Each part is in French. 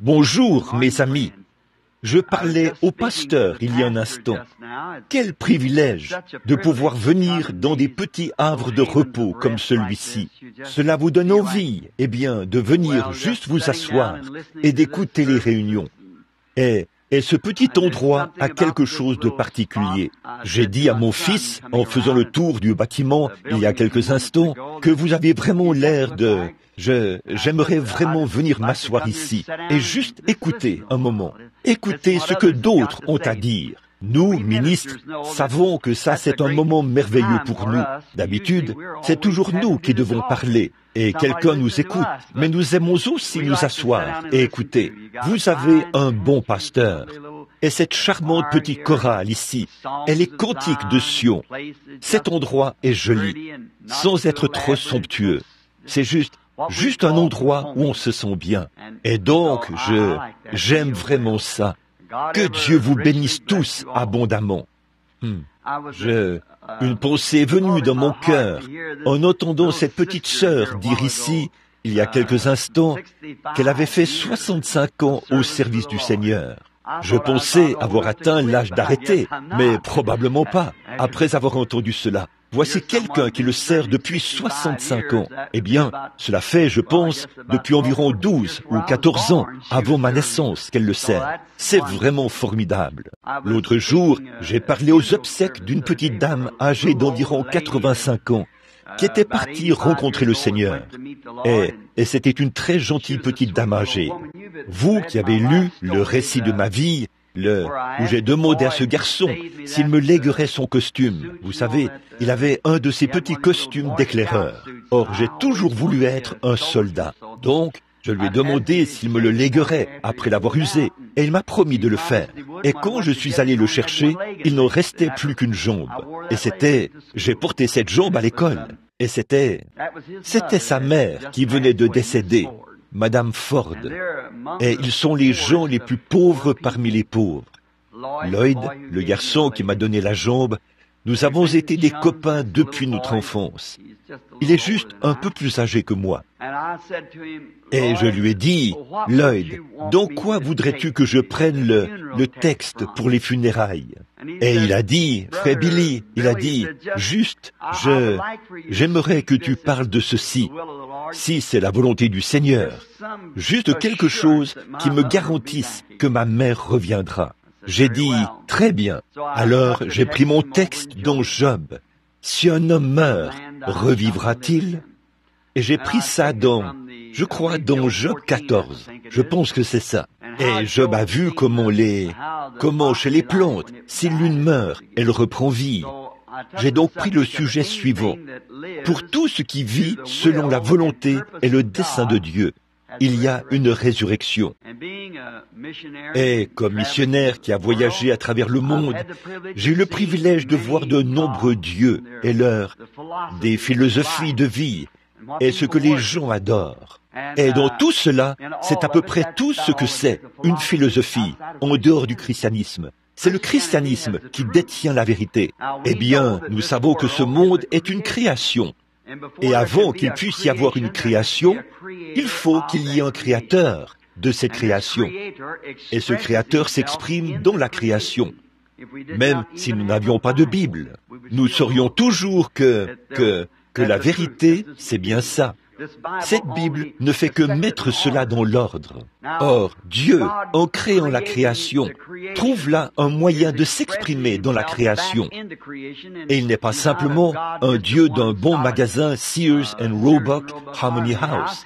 Bonjour, mes amis. Je parlais au pasteur il y a un instant. Quel privilège de pouvoir venir dans des petits havres de repos comme celui-ci. Cela vous donne envie, de venir juste vous asseoir et d'écouter les réunions. Et ce petit endroit a quelque chose de particulier. J'ai dit à mon fils, en faisant le tour du bâtiment il y a quelques instants, que vous avez vraiment l'air de... J'aimerais vraiment venir m'asseoir ici et juste écouter un moment. Écouter ce que d'autres ont à dire. Nous, ministres, savons que ça c'est un moment merveilleux pour nous. D'habitude, c'est toujours nous qui devons parler et quelqu'un nous écoute, mais nous aimons aussi nous asseoir et écouter. Vous avez un bon pasteur. Et cette charmante petite chorale ici, elle est cantique de Sion. Cet endroit est joli, sans être trop somptueux. C'est juste un endroit où on se sent bien. Et donc, j'aime vraiment ça. Que Dieu vous bénisse tous abondamment. Une pensée est venue dans mon cœur en entendant cette petite sœur dire ici, il y a quelques instants, qu'elle avait fait 65 ans au service du Seigneur. Je pensais avoir atteint l'âge d'arrêter, mais probablement pas, après avoir entendu cela. Voici quelqu'un qui le sert depuis 65 ans. Cela fait, je pense, depuis environ 12 ou 14 ans avant ma naissance qu'elle le sert. C'est vraiment formidable. L'autre jour, j'ai parlé aux obsèques d'une petite dame âgée d'environ 85 ans, qui était partie rencontrer le Seigneur. Et c'était une très gentille petite dame âgée. Vous qui avez lu le récit de ma vie, où j'ai demandé à ce garçon s'il me léguerait son costume. Vous savez, il avait un de ces petits costumes d'éclaireur. Or, j'ai toujours voulu être un soldat. Donc, je lui ai demandé s'il me le léguerait après l'avoir usé, et il m'a promis de le faire. Et quand je suis allé le chercher, il n'en restait plus qu'une jambe. Et j'ai porté cette jambe à l'école. Et c'était sa mère qui venait de décéder, Madame Ford. Et ils sont les gens les plus pauvres parmi les pauvres. Lloyd, le garçon qui m'a donné la jambe, nous avons été des copains depuis notre enfance. Il est juste un peu plus âgé que moi. Et je lui ai dit, Lloyd, dans quoi voudrais-tu que je prenne le texte pour les funérailles? Et il a dit, frère Billy, j'aimerais que tu parles de ceci, si c'est la volonté du Seigneur. Juste quelque chose qui me garantisse que ma mère reviendra. J'ai dit, très bien. Alors j'ai pris mon texte dans Job. Si un homme meurt, revivra-t-il? Et j'ai pris ça dans Job 14. Je pense que c'est ça. Et Job a vu comment chez les plantes, si l'une meurt, elle reprend vie. J'ai donc pris le sujet suivant. Pour tout ce qui vit selon la volonté et le dessein de Dieu, il y a une résurrection. Et comme missionnaire qui a voyagé à travers le monde, j'ai eu le privilège de voir de nombreux dieux et des philosophies de vie et ce que les gens adorent. Et dans tout cela, c'est à peu près tout ce que c'est une philosophie en dehors du christianisme. C'est le christianisme qui détient la vérité. Nous savons que ce monde est une création. Et avant qu'il puisse y avoir une création, il faut qu'il y ait un créateur de cette création. Et ce créateur s'exprime dans la création. Même si nous n'avions pas de Bible, nous saurions toujours que la vérité, c'est bien ça. Cette Bible ne fait que mettre cela dans l'ordre. Or, Dieu, en créant la création, trouve là un moyen de s'exprimer dans la création. Et il n'est pas simplement un Dieu d'un bon magasin Sears and Roebuck Harmony House.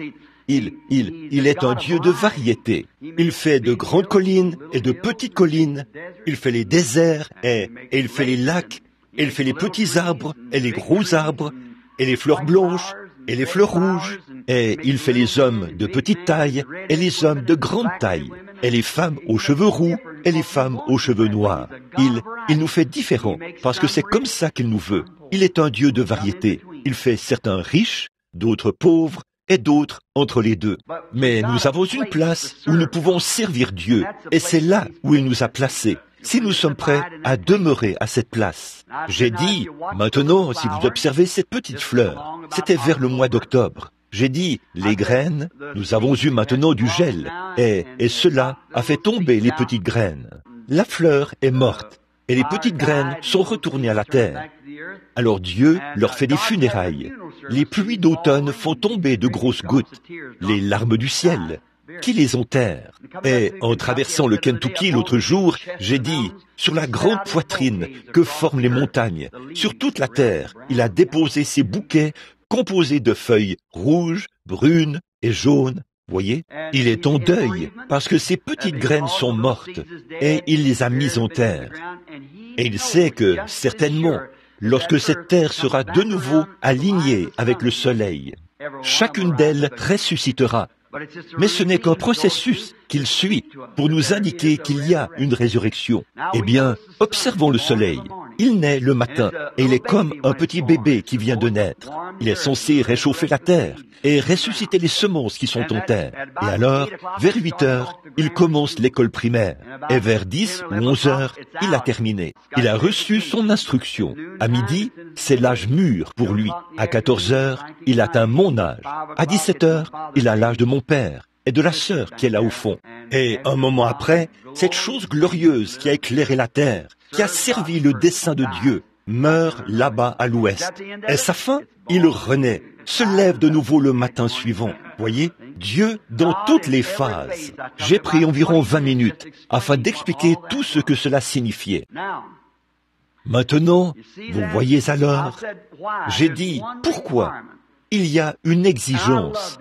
Il est un Dieu de variété. Il fait de grandes collines et de petites collines. Il fait les déserts et il fait les lacs. Et il fait les petits arbres et les gros arbres et les fleurs blanches et les fleurs rouges, et il fait les hommes de petite taille et les hommes de grande taille, et les femmes aux cheveux roux et les femmes aux cheveux noirs. Il nous fait différents, parce que c'est comme ça qu'il nous veut. Il est un Dieu de variété. Il fait certains riches, d'autres pauvres, et d'autres entre les deux. Mais nous avons une place où nous pouvons servir Dieu, et c'est là où il nous a placés. Si nous sommes prêts à demeurer à cette place. J'ai dit, maintenant, si vous observez cette petite fleur, c'était vers le mois d'octobre. J'ai dit, les graines, nous avons eu maintenant du gel, et cela a fait tomber les petites graines. La fleur est morte, et les petites graines sont retournées à la terre. Alors Dieu leur fait des funérailles. Les pluies d'automne font tomber de grosses gouttes, les larmes du ciel, qui les enterrent. Et en traversant le Kentucky l'autre jour, j'ai dit, sur la grande poitrine que forment les montagnes, sur toute la terre, il a déposé ses bouquets composés de feuilles rouges, brunes et jaunes. Voyez, il est en deuil parce que ses petites graines sont mortes et il les a mises en terre. Et il sait que, certainement, lorsque cette terre sera de nouveau alignée avec le soleil, chacune d'elles ressuscitera. Mais ce n'est qu'un processus qu'il suit pour nous indiquer qu'il y a une résurrection. Eh bien, observons le soleil. Il naît le matin et il est comme un petit bébé qui vient de naître. Il est censé réchauffer la terre et ressusciter les semences qui sont en terre. Et alors, vers 8 heures, il commence l'école primaire. Et vers 10 ou 11 heures, il a terminé. Il a reçu son instruction. À midi, c'est l'âge mûr pour lui. À 14 heures, il atteint mon âge. À 17 heures, il a l'âge de mon père et de la sœur qui est là au fond. Et un moment après, cette chose glorieuse qui a éclairé la terre, qui a servi le dessein de Dieu, meurt là-bas à l'ouest. Et sa fin, il renaît, se lève de nouveau le matin suivant. Voyez, Dieu dans toutes les phases. J'ai pris environ 20 minutes afin d'expliquer tout ce que cela signifiait. Maintenant, vous voyez alors, j'ai dit, pourquoi il y a une exigence,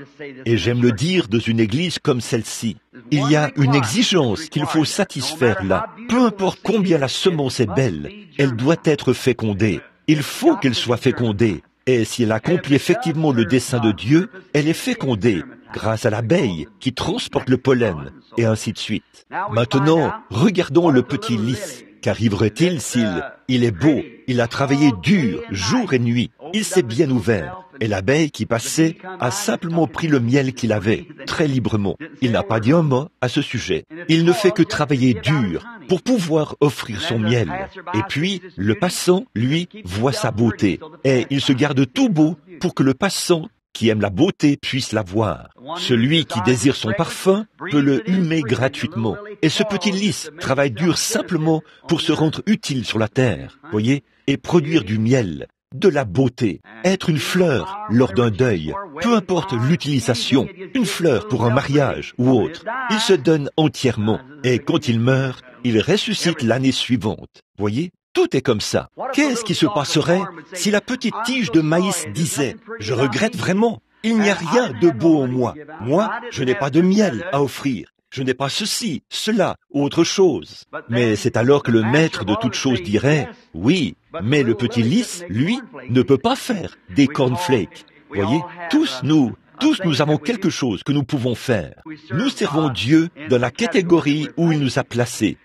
et j'aime le dire dans une église comme celle-ci. Il y a une exigence qu'il faut satisfaire là. Peu importe combien la semence est belle, elle doit être fécondée. Il faut qu'elle soit fécondée. Et si elle accomplit effectivement le dessein de Dieu, elle est fécondée grâce à l'abeille qui transporte le pollen, et ainsi de suite. Maintenant, regardons le petit lys. Qu'arriverait-il s'il est beau, il a travaillé dur, jour et nuit, il s'est bien ouvert, et l'abeille qui passait a simplement pris le miel qu'il avait, très librement. Il n'a pas dit un mot à ce sujet. Il ne fait que travailler dur pour pouvoir offrir son miel. Et puis, le passant, lui, voit sa beauté, et il se garde tout beau pour que le passant qui aime la beauté puisse la voir. Celui qui désire son parfum peut le humer gratuitement. Et ce petit lys travaille dur simplement pour se rendre utile sur la terre, voyez, et produire du miel, de la beauté, être une fleur lors d'un deuil, peu importe l'utilisation, une fleur pour un mariage ou autre. Il se donne entièrement, et quand il meurt, il ressuscite l'année suivante, voyez. Tout est comme ça. Qu'est-ce qui se passerait si la petite tige de maïs disait « Je regrette vraiment, il n'y a rien de beau en moi. Moi, je n'ai pas de miel à offrir. Je n'ai pas ceci, cela, ou autre chose. » Mais c'est alors que le maître de toute chose dirait « Oui, mais le petit lys, lui, ne peut pas faire des cornflakes. » Voyez, tous nous avons quelque chose que nous pouvons faire. Nous servons Dieu dans la catégorie où il nous a placés.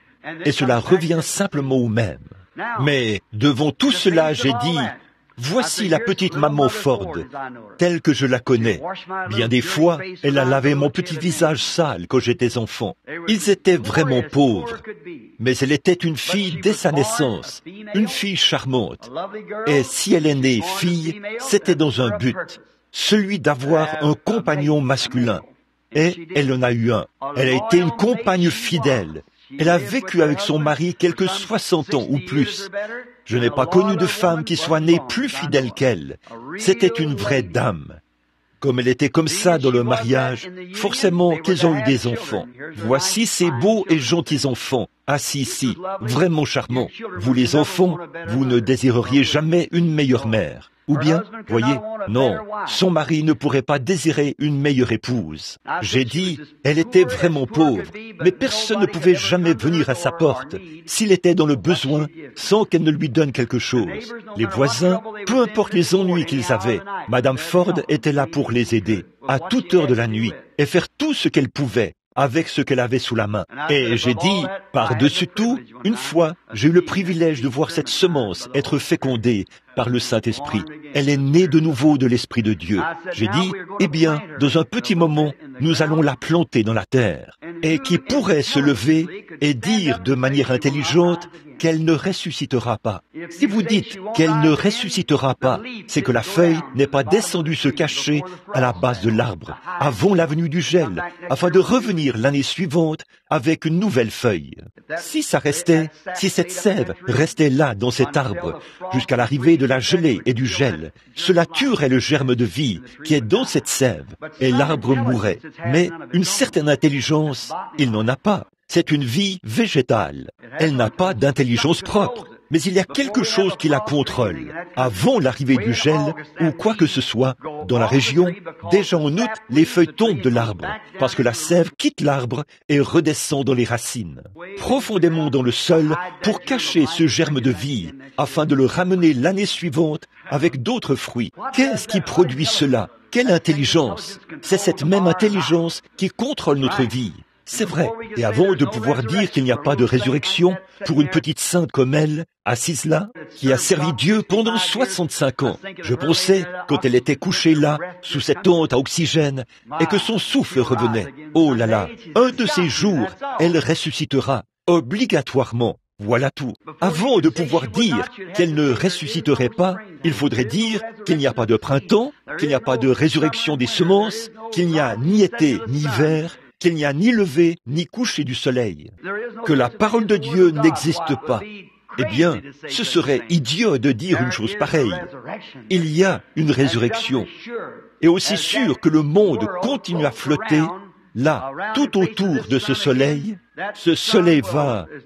Et cela revient simplement au même. Mais devant tout cela, j'ai dit, voici la petite maman Ford, telle que je la connais. Bien des fois, elle a lavé mon petit visage sale quand j'étais enfant. Ils étaient vraiment pauvres. Mais elle était une fille dès sa naissance, une fille charmante. Et si elle est née fille, c'était dans un but, celui d'avoir un compagnon masculin. Et elle en a eu un. Elle a été une compagne fidèle. Elle a vécu avec son mari quelques 60 ans ou plus. Je n'ai pas connu de femme qui soit née plus fidèle qu'elle. C'était une vraie dame. Comme elle était comme ça dans le mariage, forcément qu'ils ont eu des enfants. Voici ces beaux et gentils enfants, assis ici, vraiment charmants. Vous les enfants, vous ne désireriez jamais une meilleure mère. Ou bien, voyez, non, son mari ne pourrait pas désirer une meilleure épouse. J'ai dit, elle était vraiment pauvre, mais personne ne pouvait jamais venir à sa porte s'il était dans le besoin sans qu'elle ne lui donne quelque chose. Les voisins, peu importe les ennuis qu'ils avaient, Madame Ford était là pour les aider, à toute heure de la nuit, et faire tout ce qu'elle pouvait avec ce qu'elle avait sous la main. Et j'ai dit, par-dessus tout, une fois, j'ai eu le privilège de voir cette semence être fécondée par le Saint-Esprit. Elle est née de nouveau de l'Esprit de Dieu. J'ai dit, eh bien, dans un petit moment, nous allons la planter dans la terre. Et qui pourrait se lever et dire de manière intelligente, qu'elle ne ressuscitera pas. Si vous dites qu'elle ne ressuscitera pas, c'est que la feuille n'est pas descendue se cacher à la base de l'arbre, avant la venue du gel, afin de revenir l'année suivante avec une nouvelle feuille. Si ça restait, si cette sève restait là dans cet arbre, jusqu'à l'arrivée de la gelée et du gel, cela tuerait le germe de vie qui est dans cette sève, et l'arbre mourrait. Mais une certaine intelligence, il n'en a pas. C'est une vie végétale. Elle n'a pas d'intelligence propre. Mais il y a quelque chose qui la contrôle. Avant l'arrivée du gel ou quoi que ce soit, dans la région, déjà en août, les feuilles tombent de l'arbre, parce que la sève quitte l'arbre et redescend dans les racines, profondément dans le sol, pour cacher ce germe de vie, afin de le ramener l'année suivante avec d'autres fruits. Qu'est-ce qui produit cela? Quelle intelligence? C'est cette même intelligence qui contrôle notre vie. C'est vrai. Et avant de pouvoir dire qu'il n'y a pas de résurrection, pour une petite sainte comme elle, assise là, qui a servi Dieu pendant 65 ans, je pensais, quand elle était couchée là, sous cette tente à oxygène, et que son souffle revenait. Oh là là, un de ces jours, elle ressuscitera, obligatoirement. Voilà tout. Avant de pouvoir dire qu'elle ne ressusciterait pas, il faudrait dire qu'il n'y a pas de printemps, qu'il n'y a pas de résurrection des semences, qu'il n'y a ni été ni hiver, qu'il n'y a ni lever ni coucher du soleil, que la parole de Dieu n'existe pas. Eh bien, ce serait idiot de dire une chose pareille. Il y a une résurrection. Et aussi sûr que le monde continue à flotter, là, tout autour de ce soleil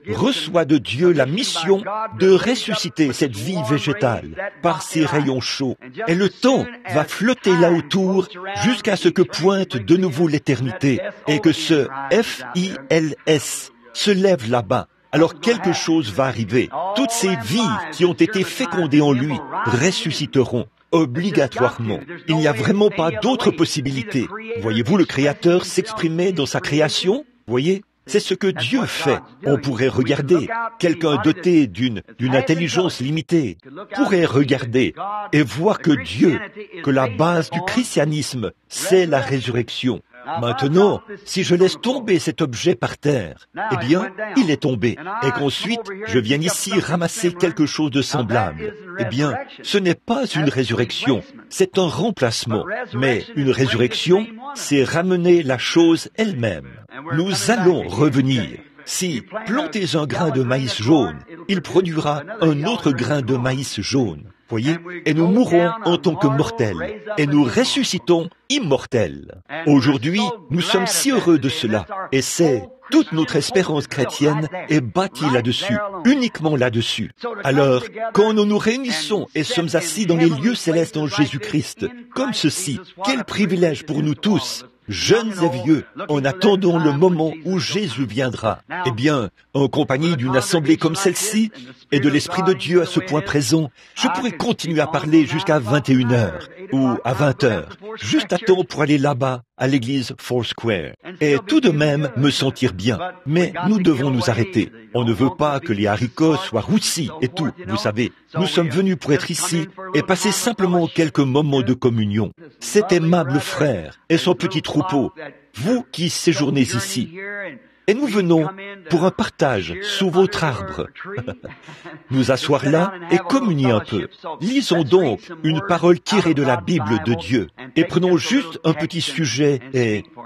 reçoit de Dieu la mission de ressusciter cette vie végétale par ses rayons chauds. Et le temps va flotter là autour jusqu'à ce que pointe de nouveau l'éternité et que ce F-I-L-S se lève là-bas. Alors quelque chose va arriver. Toutes ces vies qui ont été fécondées en lui ressusciteront. Obligatoirement. Il n'y a vraiment pas d'autre possibilité. Voyez-vous le Créateur s'exprimer dans sa création? Voyez? C'est ce que Dieu fait. On pourrait regarder. Quelqu'un doté d'une intelligence limitée pourrait regarder et voir que Dieu, que la base du christianisme, c'est la résurrection. Maintenant, si je laisse tomber cet objet par terre, eh bien, il est tombé, et qu'ensuite, je viens ici ramasser quelque chose de semblable. Eh bien, ce n'est pas une résurrection, c'est un remplacement. Mais une résurrection, c'est ramener la chose elle-même. Nous allons revenir. Si plantez un grain de maïs jaune, il produira un autre grain de maïs jaune. Voyez? Et nous mourrons en tant que mortels, et nous ressuscitons immortels. Aujourd'hui, nous sommes si heureux de cela, et c'est toute notre espérance chrétienne est bâtie là-dessus, uniquement là-dessus. Alors, quand nous nous réunissons et sommes assis dans les lieux célestes en Jésus-Christ, comme ceci, quel privilège pour nous tous, jeunes et vieux, en attendant le moment où Jésus viendra. Eh bien, en compagnie d'une assemblée comme celle-ci, et de l'Esprit de Dieu à ce point présent, je pourrais continuer à parler jusqu'à 21h, ou à 20h, juste à temps pour aller là-bas, à l'église Foursquare, et tout de même me sentir bien. Mais nous devons nous arrêter. On ne veut pas que les haricots soient roussis et tout, vous savez. Nous sommes venus pour être ici et passer simplement quelques moments de communion. Cet aimable frère et son petit troupeau, vous qui séjournez ici, et nous venons pour un partage sous votre arbre. Nous asseoir là et communier un peu. Lisons donc une parole tirée de la Bible de Dieu et prenons juste un petit sujet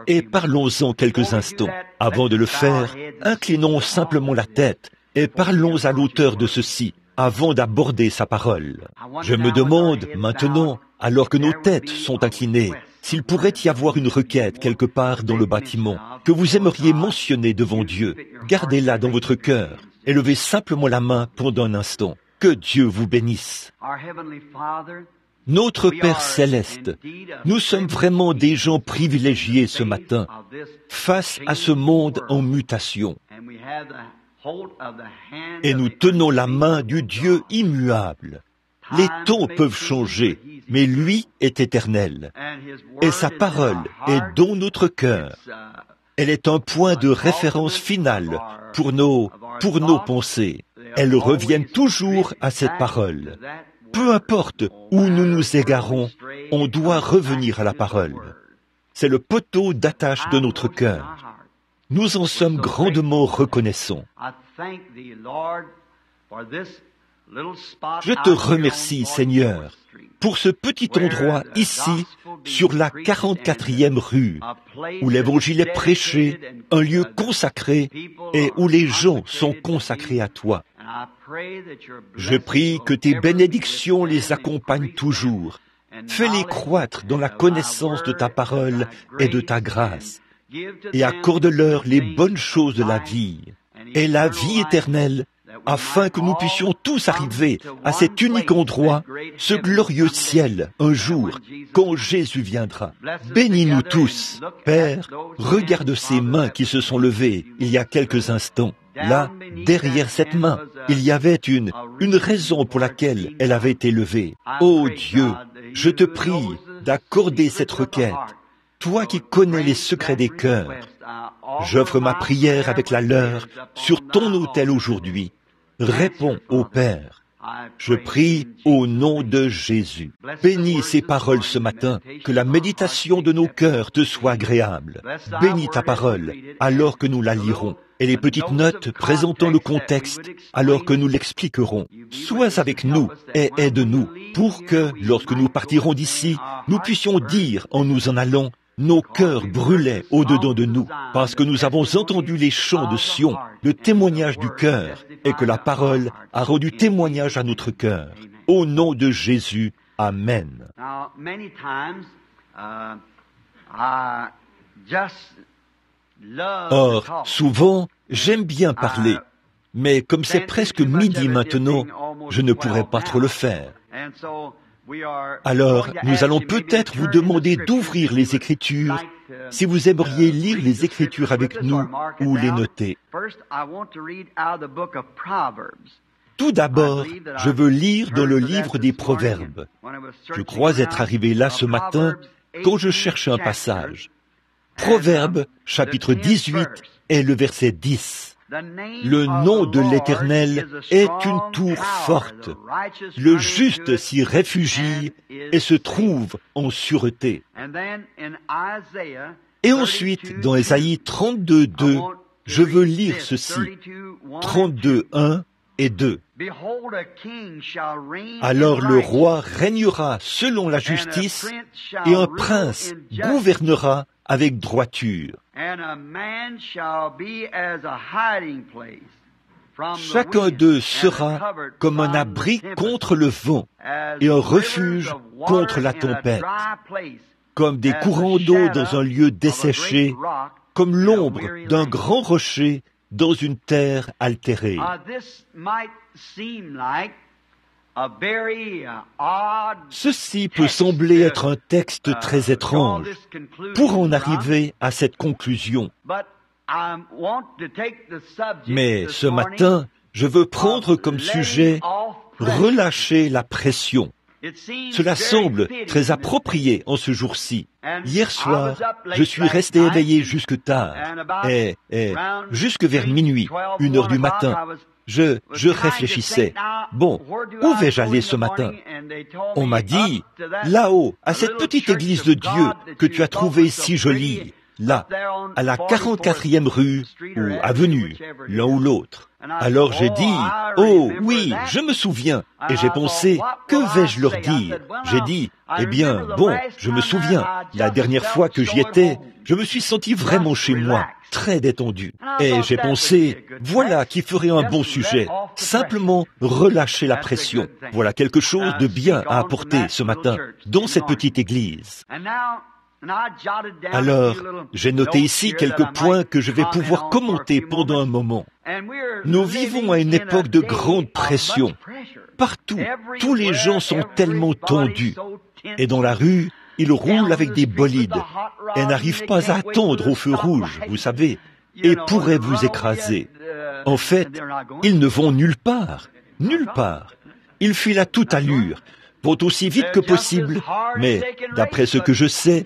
et parlons-en quelques instants. Avant de le faire, inclinons simplement la tête et parlons à l'auteur de ceci avant d'aborder sa parole. Je me demande maintenant, alors que nos têtes sont inclinées, s'il pourrait y avoir une requête quelque part dans le bâtiment que vous aimeriez mentionner devant Dieu. Gardez-la dans votre cœur et levez simplement la main pendant un instant. Que Dieu vous bénisse. Notre Père céleste, nous sommes vraiment des gens privilégiés ce matin face à ce monde en mutation. Et nous tenons la main du Dieu immuable. Les temps peuvent changer, mais lui est éternel. Et sa parole est dans notre cœur. Elle est un point de référence final pour nos pensées. Elles reviennent toujours à cette parole. Peu importe où nous nous égarons, on doit revenir à la parole. C'est le poteau d'attache de notre cœur. Nous en sommes grandement reconnaissants. Je te remercie, Seigneur, pour ce petit endroit ici, sur la 44e rue, où l'Évangile est prêché, un lieu consacré et où les gens sont consacrés à toi. Je prie que tes bénédictions les accompagnent toujours. Fais-les croître dans la connaissance de ta parole et de ta grâce, et accorde-leur les bonnes choses de la vie et la vie éternelle, afin que nous puissions tous arriver à cet unique endroit, ce glorieux ciel, un jour, quand Jésus viendra. Bénis-nous tous. Père, regarde ces mains qui se sont levées il y a quelques instants. Là, derrière cette main, il y avait une raison pour laquelle elle avait été levée. Ô Dieu, je te prie d'accorder cette requête. Toi qui connais les secrets des cœurs, j'offre ma prière avec la leur sur ton autel aujourd'hui. Réponds au Père. Je prie au nom de Jésus. Bénis ces paroles ce matin, que la méditation de nos cœurs te soit agréable. Bénis ta parole alors que nous la lirons, et les petites notes présentant le contexte alors que nous l'expliquerons. Sois avec nous et aide-nous pour que, lorsque nous partirons d'ici, nous puissions dire en nous en allant, nos cœurs brûlaient au-dedans de nous, parce que nous avons entendu les chants de Sion, le témoignage du cœur, et que la parole a rendu témoignage à notre cœur. Au nom de Jésus, Amen. Or, souvent, j'aime bien parler, mais comme c'est presque midi maintenant, je ne pourrais pas trop le faire. Alors, nous allons peut-être vous demander d'ouvrir les Écritures si vous aimeriez lire les Écritures avec nous ou les noter. Tout d'abord, je veux lire dans le livre des Proverbes. Je crois être arrivé là ce matin quand je cherchais un passage. Proverbes, chapitre 18, et le verset 10. Le nom de l'Éternel est une tour forte. Le juste s'y réfugie et se trouve en sûreté. Et ensuite, dans Ésaïe 32, 2, je veux lire ceci. 32, 1 et 2. Alors le roi régnera selon la justice et un prince gouvernera avec droiture. Chacun d'eux sera comme un abri contre le vent et un refuge contre la tempête, comme des courants d'eau dans un lieu desséché, comme l'ombre d'un grand rocher dans une terre altérée. Ceci peut sembler être un texte très étrange pour en arriver à cette conclusion. Mais ce matin, je veux prendre comme sujet « relâcher la pression ». Cela semble très approprié en ce jour-ci. Hier soir, je suis resté éveillé jusque tard, et jusque vers minuit, 1h du matin. Je réfléchissais. Bon, où vais-je aller ce matin? On m'a dit, là-haut, à cette petite église de Dieu que tu as trouvée si jolie, là, à la 44e rue ou avenue, l'un ou l'autre. Alors j'ai dit, oh oui, je me souviens. Et j'ai pensé, que vais-je leur dire? J'ai dit, eh bien, bon, je me souviens, la dernière fois que j'y étais, je me suis senti vraiment chez moi, très détendu. Et j'ai pensé, voilà qui ferait un bon sujet, simplement relâcher la pression. Voilà quelque chose de bien à apporter ce matin, dans cette petite église. Alors, j'ai noté ici quelques points que je vais pouvoir commenter pendant un moment. Nous vivons à une époque de grande pression. Partout, tous les gens sont tellement tendus. Et dans la rue, ils roulent avec des bolides et n'arrivent pas à attendre au feu rouge, vous savez, et pourraient vous écraser. En fait, ils ne vont nulle part. Nulle part. Ils filent à toute allure, vont aussi vite que possible, mais, d'après ce que je sais,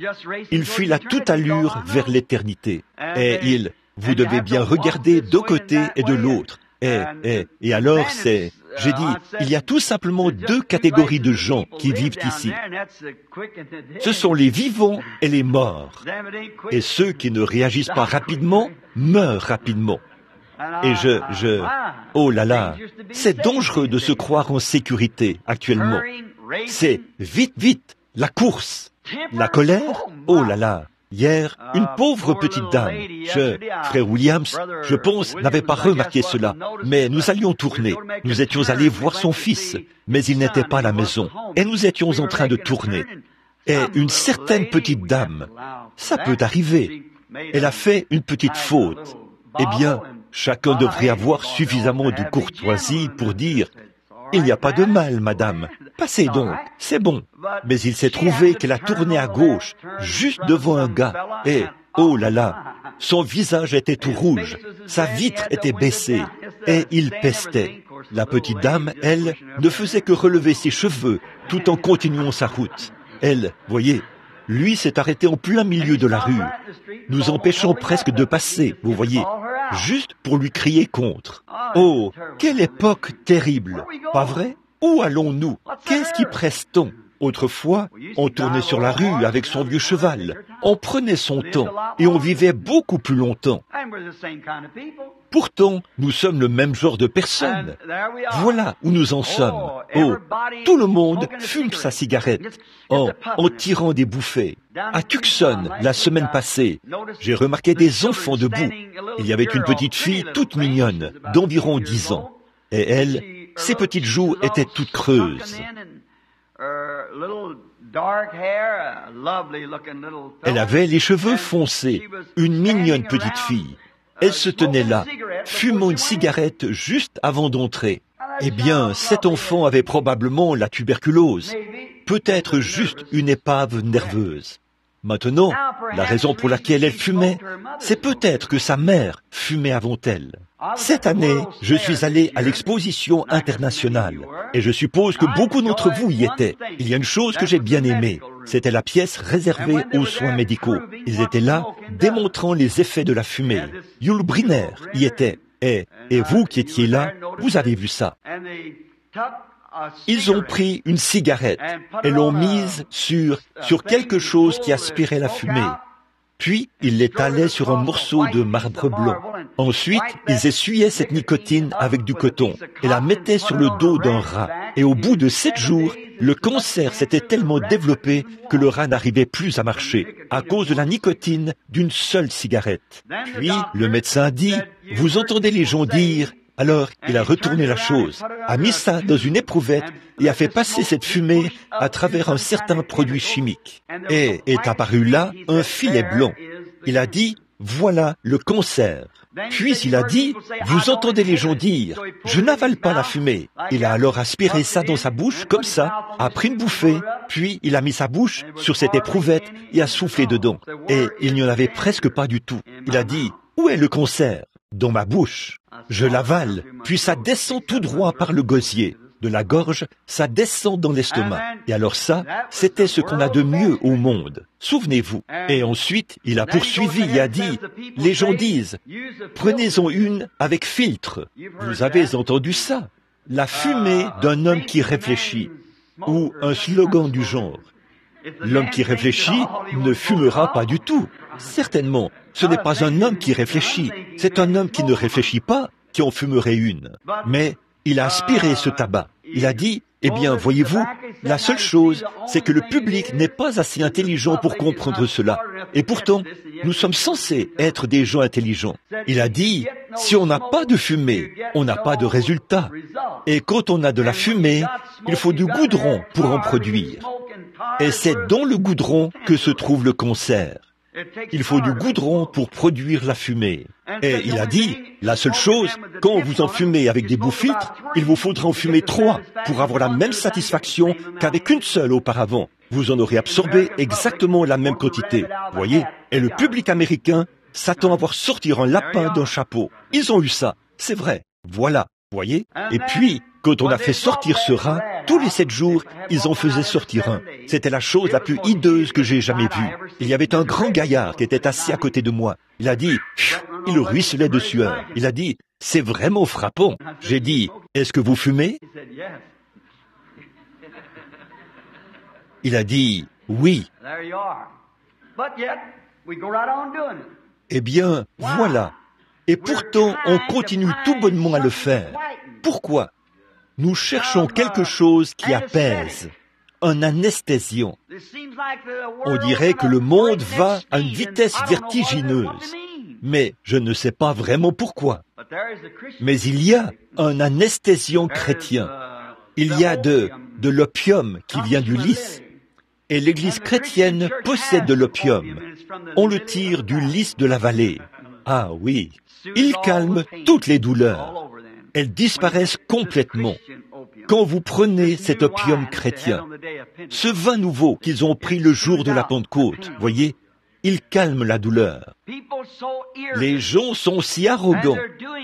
ils filent à toute allure vers l'éternité. Et vous devez bien regarder d'un côté et de l'autre. Et alors j'ai dit, il y a tout simplement deux catégories de gens qui vivent ici. Ce sont les vivants et les morts. Et ceux qui ne réagissent pas rapidement meurent rapidement. Et oh là là, c'est dangereux de se croire en sécurité actuellement. C'est vite, vite, la course, la colère, oh là là. Hier, une pauvre petite dame, frère Williams, je pense, n'avait pas remarqué cela, mais nous allions tourner. Nous étions allés voir son fils, mais il n'était pas à la maison, et nous étions en train de tourner. Et une certaine petite dame, ça peut arriver, elle a fait une petite faute. Eh bien, chacun devrait avoir suffisamment de courtoisie pour dire « Il n'y a pas de mal, madame, passez donc, c'est bon. » Mais il s'est trouvé qu'elle a tourné à gauche, juste devant un gars, et, oh là là, son visage était tout rouge, sa vitre était baissée, et il pestait. La petite dame, elle, ne faisait que relever ses cheveux, tout en continuant sa route. Elle, voyez, lui s'est arrêté en plein milieu de la rue, nous empêchant presque de passer, vous voyez, juste pour lui crier contre. Oh, quelle époque terrible, pas vrai? Où allons-nous? Qu'est-ce qui presse-t-on? Autrefois, on tournait sur la rue avec son vieux cheval, on prenait son temps et on vivait beaucoup plus longtemps. Pourtant, nous sommes le même genre de personnes. Voilà où nous en sommes. Oh, tout le monde fume sa cigarette en tirant des bouffées. À Tucson, la semaine passée, j'ai remarqué des enfants debout. Il y avait une petite fille toute mignonne, d'environ 10 ans. Et elle, ses petites joues étaient toutes creuses. Elle avait les cheveux foncés, une mignonne petite fille. Elle se tenait là, fumant une cigarette juste avant d'entrer. Eh bien, cet enfant avait probablement la tuberculose, peut-être juste une épave nerveuse. Maintenant, la raison pour laquelle elle fumait, c'est peut-être que sa mère fumait avant elle. Cette année, je suis allé à l'exposition internationale, et je suppose que beaucoup d'entre vous y étaient. Il y a une chose que j'ai bien aimée, c'était la pièce réservée aux soins médicaux. Ils étaient là, démontrant les effets de la fumée. Yul Brynner y était, et vous qui étiez là, vous avez vu ça. Ils ont pris une cigarette et l'ont mise sur quelque chose qui aspirait la fumée. Puis, ils l'étalaient sur un morceau de marbre blanc. Ensuite, ils essuyaient cette nicotine avec du coton et la mettaient sur le dos d'un rat. Et au bout de 7 jours, le cancer s'était tellement développé que le rat n'arrivait plus à marcher à cause de la nicotine d'une seule cigarette. Puis, le médecin dit, « Vous entendez les gens dire... » Alors, il a retourné la chose, a mis ça dans une éprouvette et a fait passer cette fumée à travers un certain produit chimique. Et est apparu là un filet blanc. Il a dit, voilà le cancer. Puis il a dit, vous entendez les gens dire, je n'avale pas la fumée. Il a alors aspiré ça dans sa bouche, comme ça, a pris une bouffée, puis il a mis sa bouche sur cette éprouvette et a soufflé dedans. Et il n'y en avait presque pas du tout. Il a dit, où est le cancer? Dans ma bouche. Je l'avale, puis ça descend tout droit par le gosier. De la gorge, ça descend dans l'estomac. Et alors ça, c'était ce qu'on a de mieux au monde. Souvenez-vous. Et ensuite, il a poursuivi et a dit, les gens disent, prenez-en une avec filtre. Vous avez entendu ça? La fumée d'un homme qui réfléchit. Ou un slogan du genre. L'homme qui réfléchit ne fumera pas du tout. Certainement, ce n'est pas un homme qui réfléchit, c'est un homme qui ne réfléchit pas qui en fumerait une. Mais il a aspiré ce tabac. Il a dit, eh bien, voyez-vous, la seule chose, c'est que le public n'est pas assez intelligent pour comprendre cela. Et pourtant, nous sommes censés être des gens intelligents. Il a dit, si on n'a pas de fumée, on n'a pas de résultat. Et quand on a de la fumée, il faut du goudron pour en produire. Et c'est dans le goudron que se trouve le cancer. Il faut du goudron pour produire la fumée. Et il a dit, la seule chose, quand vous en fumez avec des bouts-filtres, il vous faudra en fumer 3 pour avoir la même satisfaction qu'avec une seule auparavant. Vous en aurez absorbé exactement la même quantité. Voyez? Et le public américain s'attend à voir sortir un lapin d'un chapeau. Ils ont eu ça. C'est vrai. Voilà. Voyez? Et puis, quand on a fait sortir ce rat, tous les 7 jours, ils en faisaient sortir un. C'était la chose la plus hideuse que j'ai jamais vue. Il y avait un grand gaillard qui était assis à côté de moi. Il a dit, il ruisselait de sueur. Il a dit, c'est vraiment frappant. J'ai dit, est-ce que vous fumez? Il a dit, oui. Eh bien, voilà. Et pourtant, on continue tout bonnement à le faire. Pourquoi? Nous cherchons quelque chose qui apaise, un anesthésiant. On dirait que le monde va à une vitesse vertigineuse, mais je ne sais pas vraiment pourquoi. Mais il y a un anesthésiant chrétien. Il y a de l'opium qui vient du lys. Et l'Église chrétienne possède de l'opium. On le tire du lys de la vallée. Ah oui, il calme toutes les douleurs. Elles disparaissent complètement. Quand vous prenez cet opium chrétien, ce vin nouveau qu'ils ont pris le jour de la Pentecôte, voyez, il calme la douleur. Les gens sont si arrogants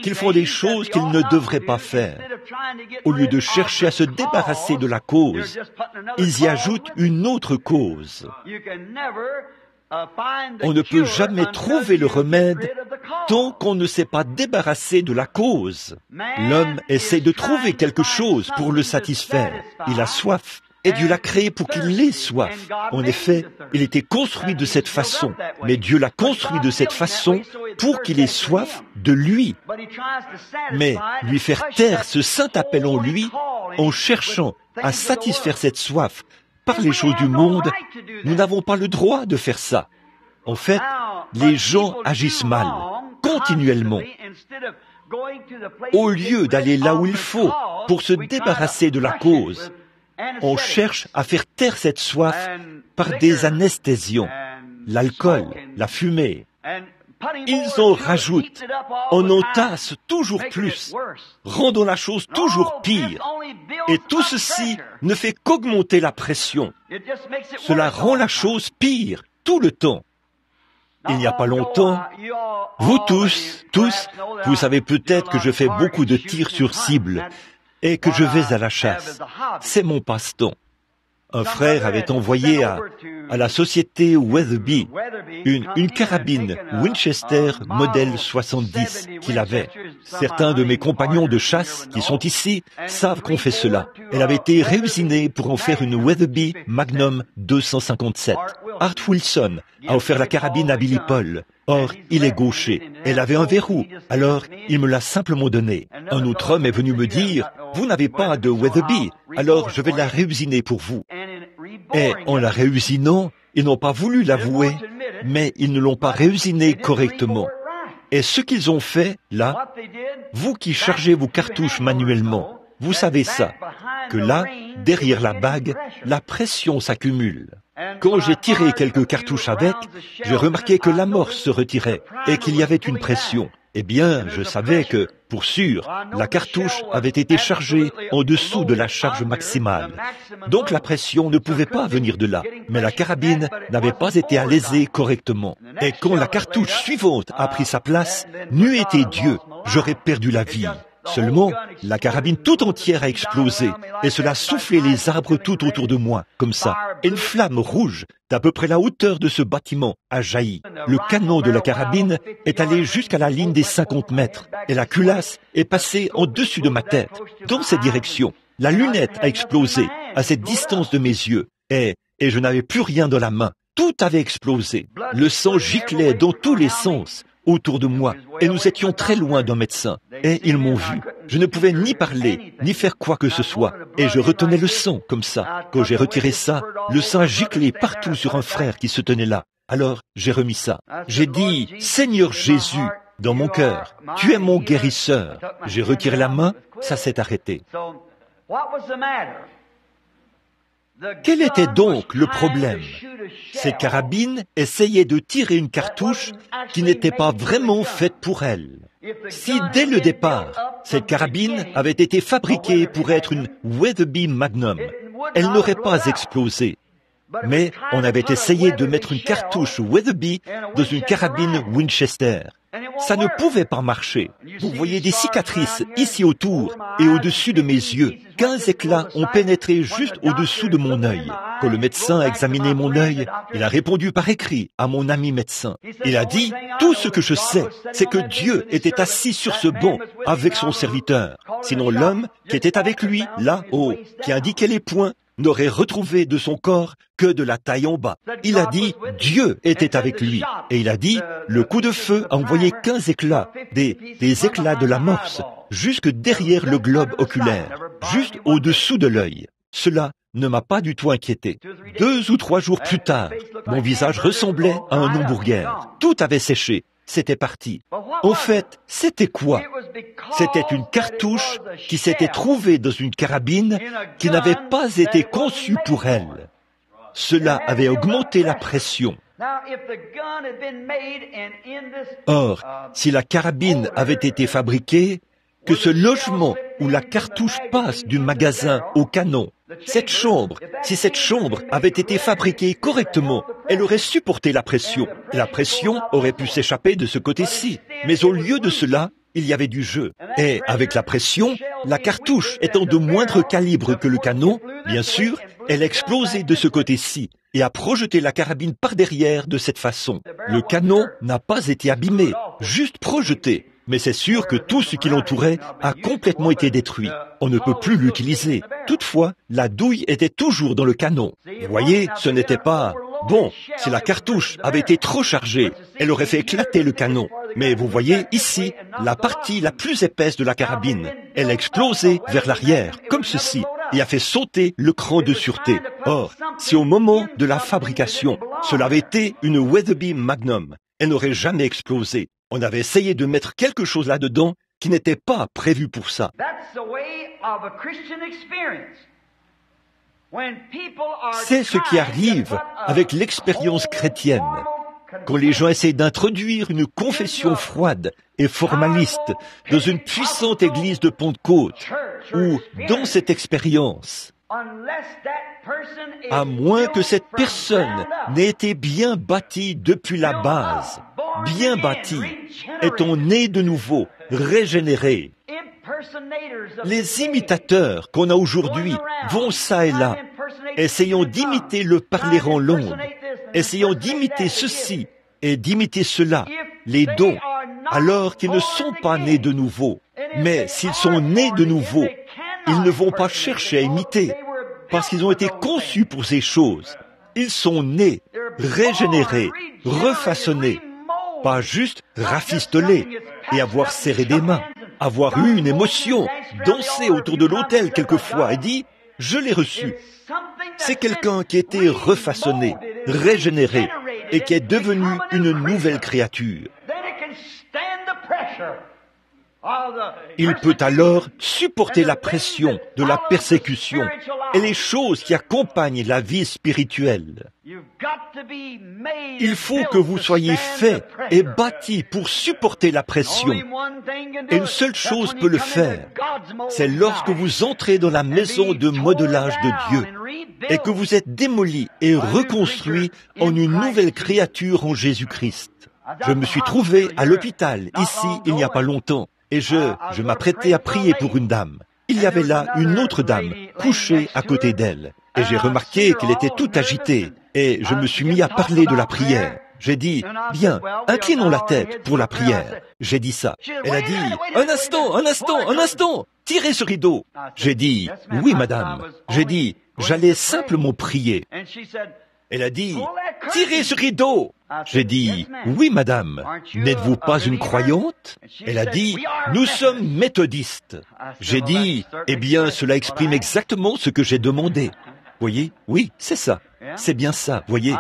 qu'ils font des choses qu'ils ne devraient pas faire. Au lieu de chercher à se débarrasser de la cause, ils y ajoutent une autre cause. On ne peut jamais trouver le remède tant qu'on ne s'est pas débarrassé de la cause. L'homme essaie de trouver quelque chose pour le satisfaire. Il a soif. Et Dieu l'a créé pour qu'il ait soif. En effet, il était construit de cette façon. Mais Dieu l'a construit de cette façon pour qu'il ait soif de lui. Mais lui faire taire ce saint appel en lui, en cherchant à satisfaire cette soif par les choses du monde, nous n'avons pas le droit de faire ça. En fait, les gens agissent mal, continuellement. Au lieu d'aller là où il faut pour se débarrasser de la cause, on cherche à faire taire cette soif par des anesthésiants, l'alcool, la fumée. Ils en rajoutent, on entasse toujours plus, rendant la chose toujours pire. Et tout ceci ne fait qu'augmenter la pression. Cela rend la chose pire tout le temps. Il n'y a pas longtemps, vous tous, vous savez peut-être que je fais beaucoup de tirs sur cible et que je vais à la chasse. C'est mon passe-temps. Un frère avait envoyé à la société Weatherby une carabine Winchester modèle 70 qu'il avait. Certains de mes compagnons de chasse qui sont ici savent qu'on fait cela. Elle avait été réusinée pour en faire une Weatherby Magnum 257. Art Wilson a offert la carabine à Billy Paul. Or, il est gaucher. Elle avait un verrou, alors il me l'a simplement donnée. Un autre homme est venu me dire, « Vous n'avez pas de Weatherby, alors je vais la réusiner pour vous. » Et en la réusinant, ils n'ont pas voulu l'avouer, mais ils ne l'ont pas réusinée correctement. Et ce qu'ils ont fait, là, vous qui chargez vos cartouches manuellement, vous savez ça, que là, derrière la bague, la pression s'accumule. Quand j'ai tiré quelques cartouches avec, j'ai remarqué que l'amorce se retirait et qu'il y avait une pression. Eh bien, je savais que, pour sûr, la cartouche avait été chargée en dessous de la charge maximale. Donc la pression ne pouvait pas venir de là, mais la carabine n'avait pas été alésée correctement. Et quand la cartouche suivante a pris sa place, n'eût été Dieu, j'aurais perdu la vie. Seulement, la carabine tout entière a explosé, et cela a soufflé les arbres tout autour de moi, comme ça. Et une flamme rouge, d'à peu près la hauteur de ce bâtiment, a jailli. Le canon de la carabine est allé jusqu'à la ligne des 50 mètres, et la culasse est passée en dessus de ma tête, dans cette direction. La lunette a explosé, à cette distance de mes yeux, et je n'avais plus rien dans la main. Tout avait explosé. Le sang giclait dans tous les sens autour de moi, et nous étions très loin d'un médecin, et ils m'ont vu. Je ne pouvais ni parler, ni faire quoi que ce soit, et je retenais le sang, comme ça. Quand j'ai retiré ça, le sang a giclé partout sur un frère qui se tenait là. Alors, j'ai remis ça. J'ai dit, « Seigneur Jésus », dans mon cœur, « Tu es mon guérisseur ». J'ai retiré la main, ça s'est arrêté. Quel était donc le problème? Cette carabine essayait de tirer une cartouche qui n'était pas vraiment faite pour elle. Si dès le départ, cette carabine avait été fabriquée pour être une Weatherby Magnum, elle n'aurait pas explosé. Mais on avait essayé de mettre une cartouche Weatherby dans une carabine Winchester. Ça ne pouvait pas marcher. Vous voyez des cicatrices ici autour et au-dessus de mes yeux. 15 éclats ont pénétré juste au-dessous de mon œil. Quand le médecin a examiné mon œil, il a répondu par écrit à mon ami médecin. Il a dit, « Tout ce que je sais, c'est que Dieu était assis sur ce banc avec son serviteur. Sinon l'homme qui était avec lui, là-haut, qui indiquait les points, n'aurait retrouvé de son corps que de la taille en bas. Il a dit, Dieu était avec lui. Et il a dit, le coup de feu a envoyé 15 éclats, des éclats de l'amorce, jusque derrière le globe oculaire, juste au-dessous de l'œil. Cela ne m'a pas du tout inquiété. 2 ou 3 jours plus tard, mon visage ressemblait à un hamburger. Tout avait séché. C'était parti. En fait, c'était quoi? C'était une cartouche qui s'était trouvée dans une carabine qui n'avait pas été conçue pour elle. Cela avait augmenté la pression. Or, si la carabine avait été fabriquée, que ce logement où la cartouche passe du magasin au canon, si cette chambre avait été fabriquée correctement, elle aurait supporté la pression. La pression aurait pu s'échapper de ce côté-ci. Mais au lieu de cela, il y avait du jeu. Et avec la pression, la cartouche étant de moindre calibre que le canon, bien sûr, elle a explosé de ce côté-ci et a projeté la carabine par derrière de cette façon. Le canon n'a pas été abîmé, juste projeté. Mais c'est sûr que tout ce qui l'entourait a complètement été détruit. On ne peut plus l'utiliser. Toutefois, la douille était toujours dans le canon. Vous voyez, ce n'était pas... Bon, si la cartouche avait été trop chargée, elle aurait fait éclater le canon. Mais vous voyez, ici, la partie la plus épaisse de la carabine, elle a explosé vers l'arrière, comme ceci, et a fait sauter le cran de sûreté. Or, si au moment de la fabrication, cela avait été une Weatherby Magnum, elle n'aurait jamais explosé. On avait essayé de mettre quelque chose là-dedans qui n'était pas prévu pour ça. C'est ce qui arrive avec l'expérience chrétienne. Quand les gens essaient d'introduire une confession froide et formaliste dans une puissante église de Pentecôte, ou dans cette expérience, à moins que cette personne n'ait été bien bâtie depuis la base, bien bâtie, étant née de nouveau, régénérée. Les imitateurs qu'on a aujourd'hui vont ça et là, essayant d'imiter le parler en langue, essayant d'imiter ceci et d'imiter cela, les dons, alors qu'ils ne sont pas nés de nouveau. Mais s'ils sont nés de nouveau, ils ne vont pas chercher à imiter, parce qu'ils ont été conçus pour ces choses. Ils sont nés, régénérés, refaçonnés, pas juste rafistolés et avoir serré des mains, avoir eu une émotion, danser autour de l'autel quelquefois et dit « je l'ai reçu ». C'est quelqu'un qui a été refaçonné, régénéré et qui est devenu une nouvelle créature. Il peut alors supporter la pression de la persécution et les choses qui accompagnent la vie spirituelle. Il faut que vous soyez faits et bâtis pour supporter la pression. Et une seule chose peut le faire, c'est lorsque vous entrez dans la maison de modelage de Dieu et que vous êtes démoli et reconstruit en une nouvelle créature en Jésus-Christ. Je me suis trouvé à l'hôpital, ici, il n'y a pas longtemps. Et je m'apprêtais à prier pour une dame. Il y avait là une autre dame, couchée à côté d'elle. Et j'ai remarqué qu'elle était toute agitée. Et je me suis mis à parler de la prière. J'ai dit, bien, inclinons la tête pour la prière. J'ai dit ça. Elle a dit, un instant, tirez ce rideau. J'ai dit, oui, madame. J'ai dit, j'allais simplement prier. Elle a dit, tirez ce rideau. J'ai dit, oui, madame, n'êtes-vous pas une croyante? Elle a dit, nous sommes méthodistes. J'ai dit, eh bien, cela exprime exactement ce que j'ai demandé. Voyez? Oui, c'est ça. C'est bien ça, voyez.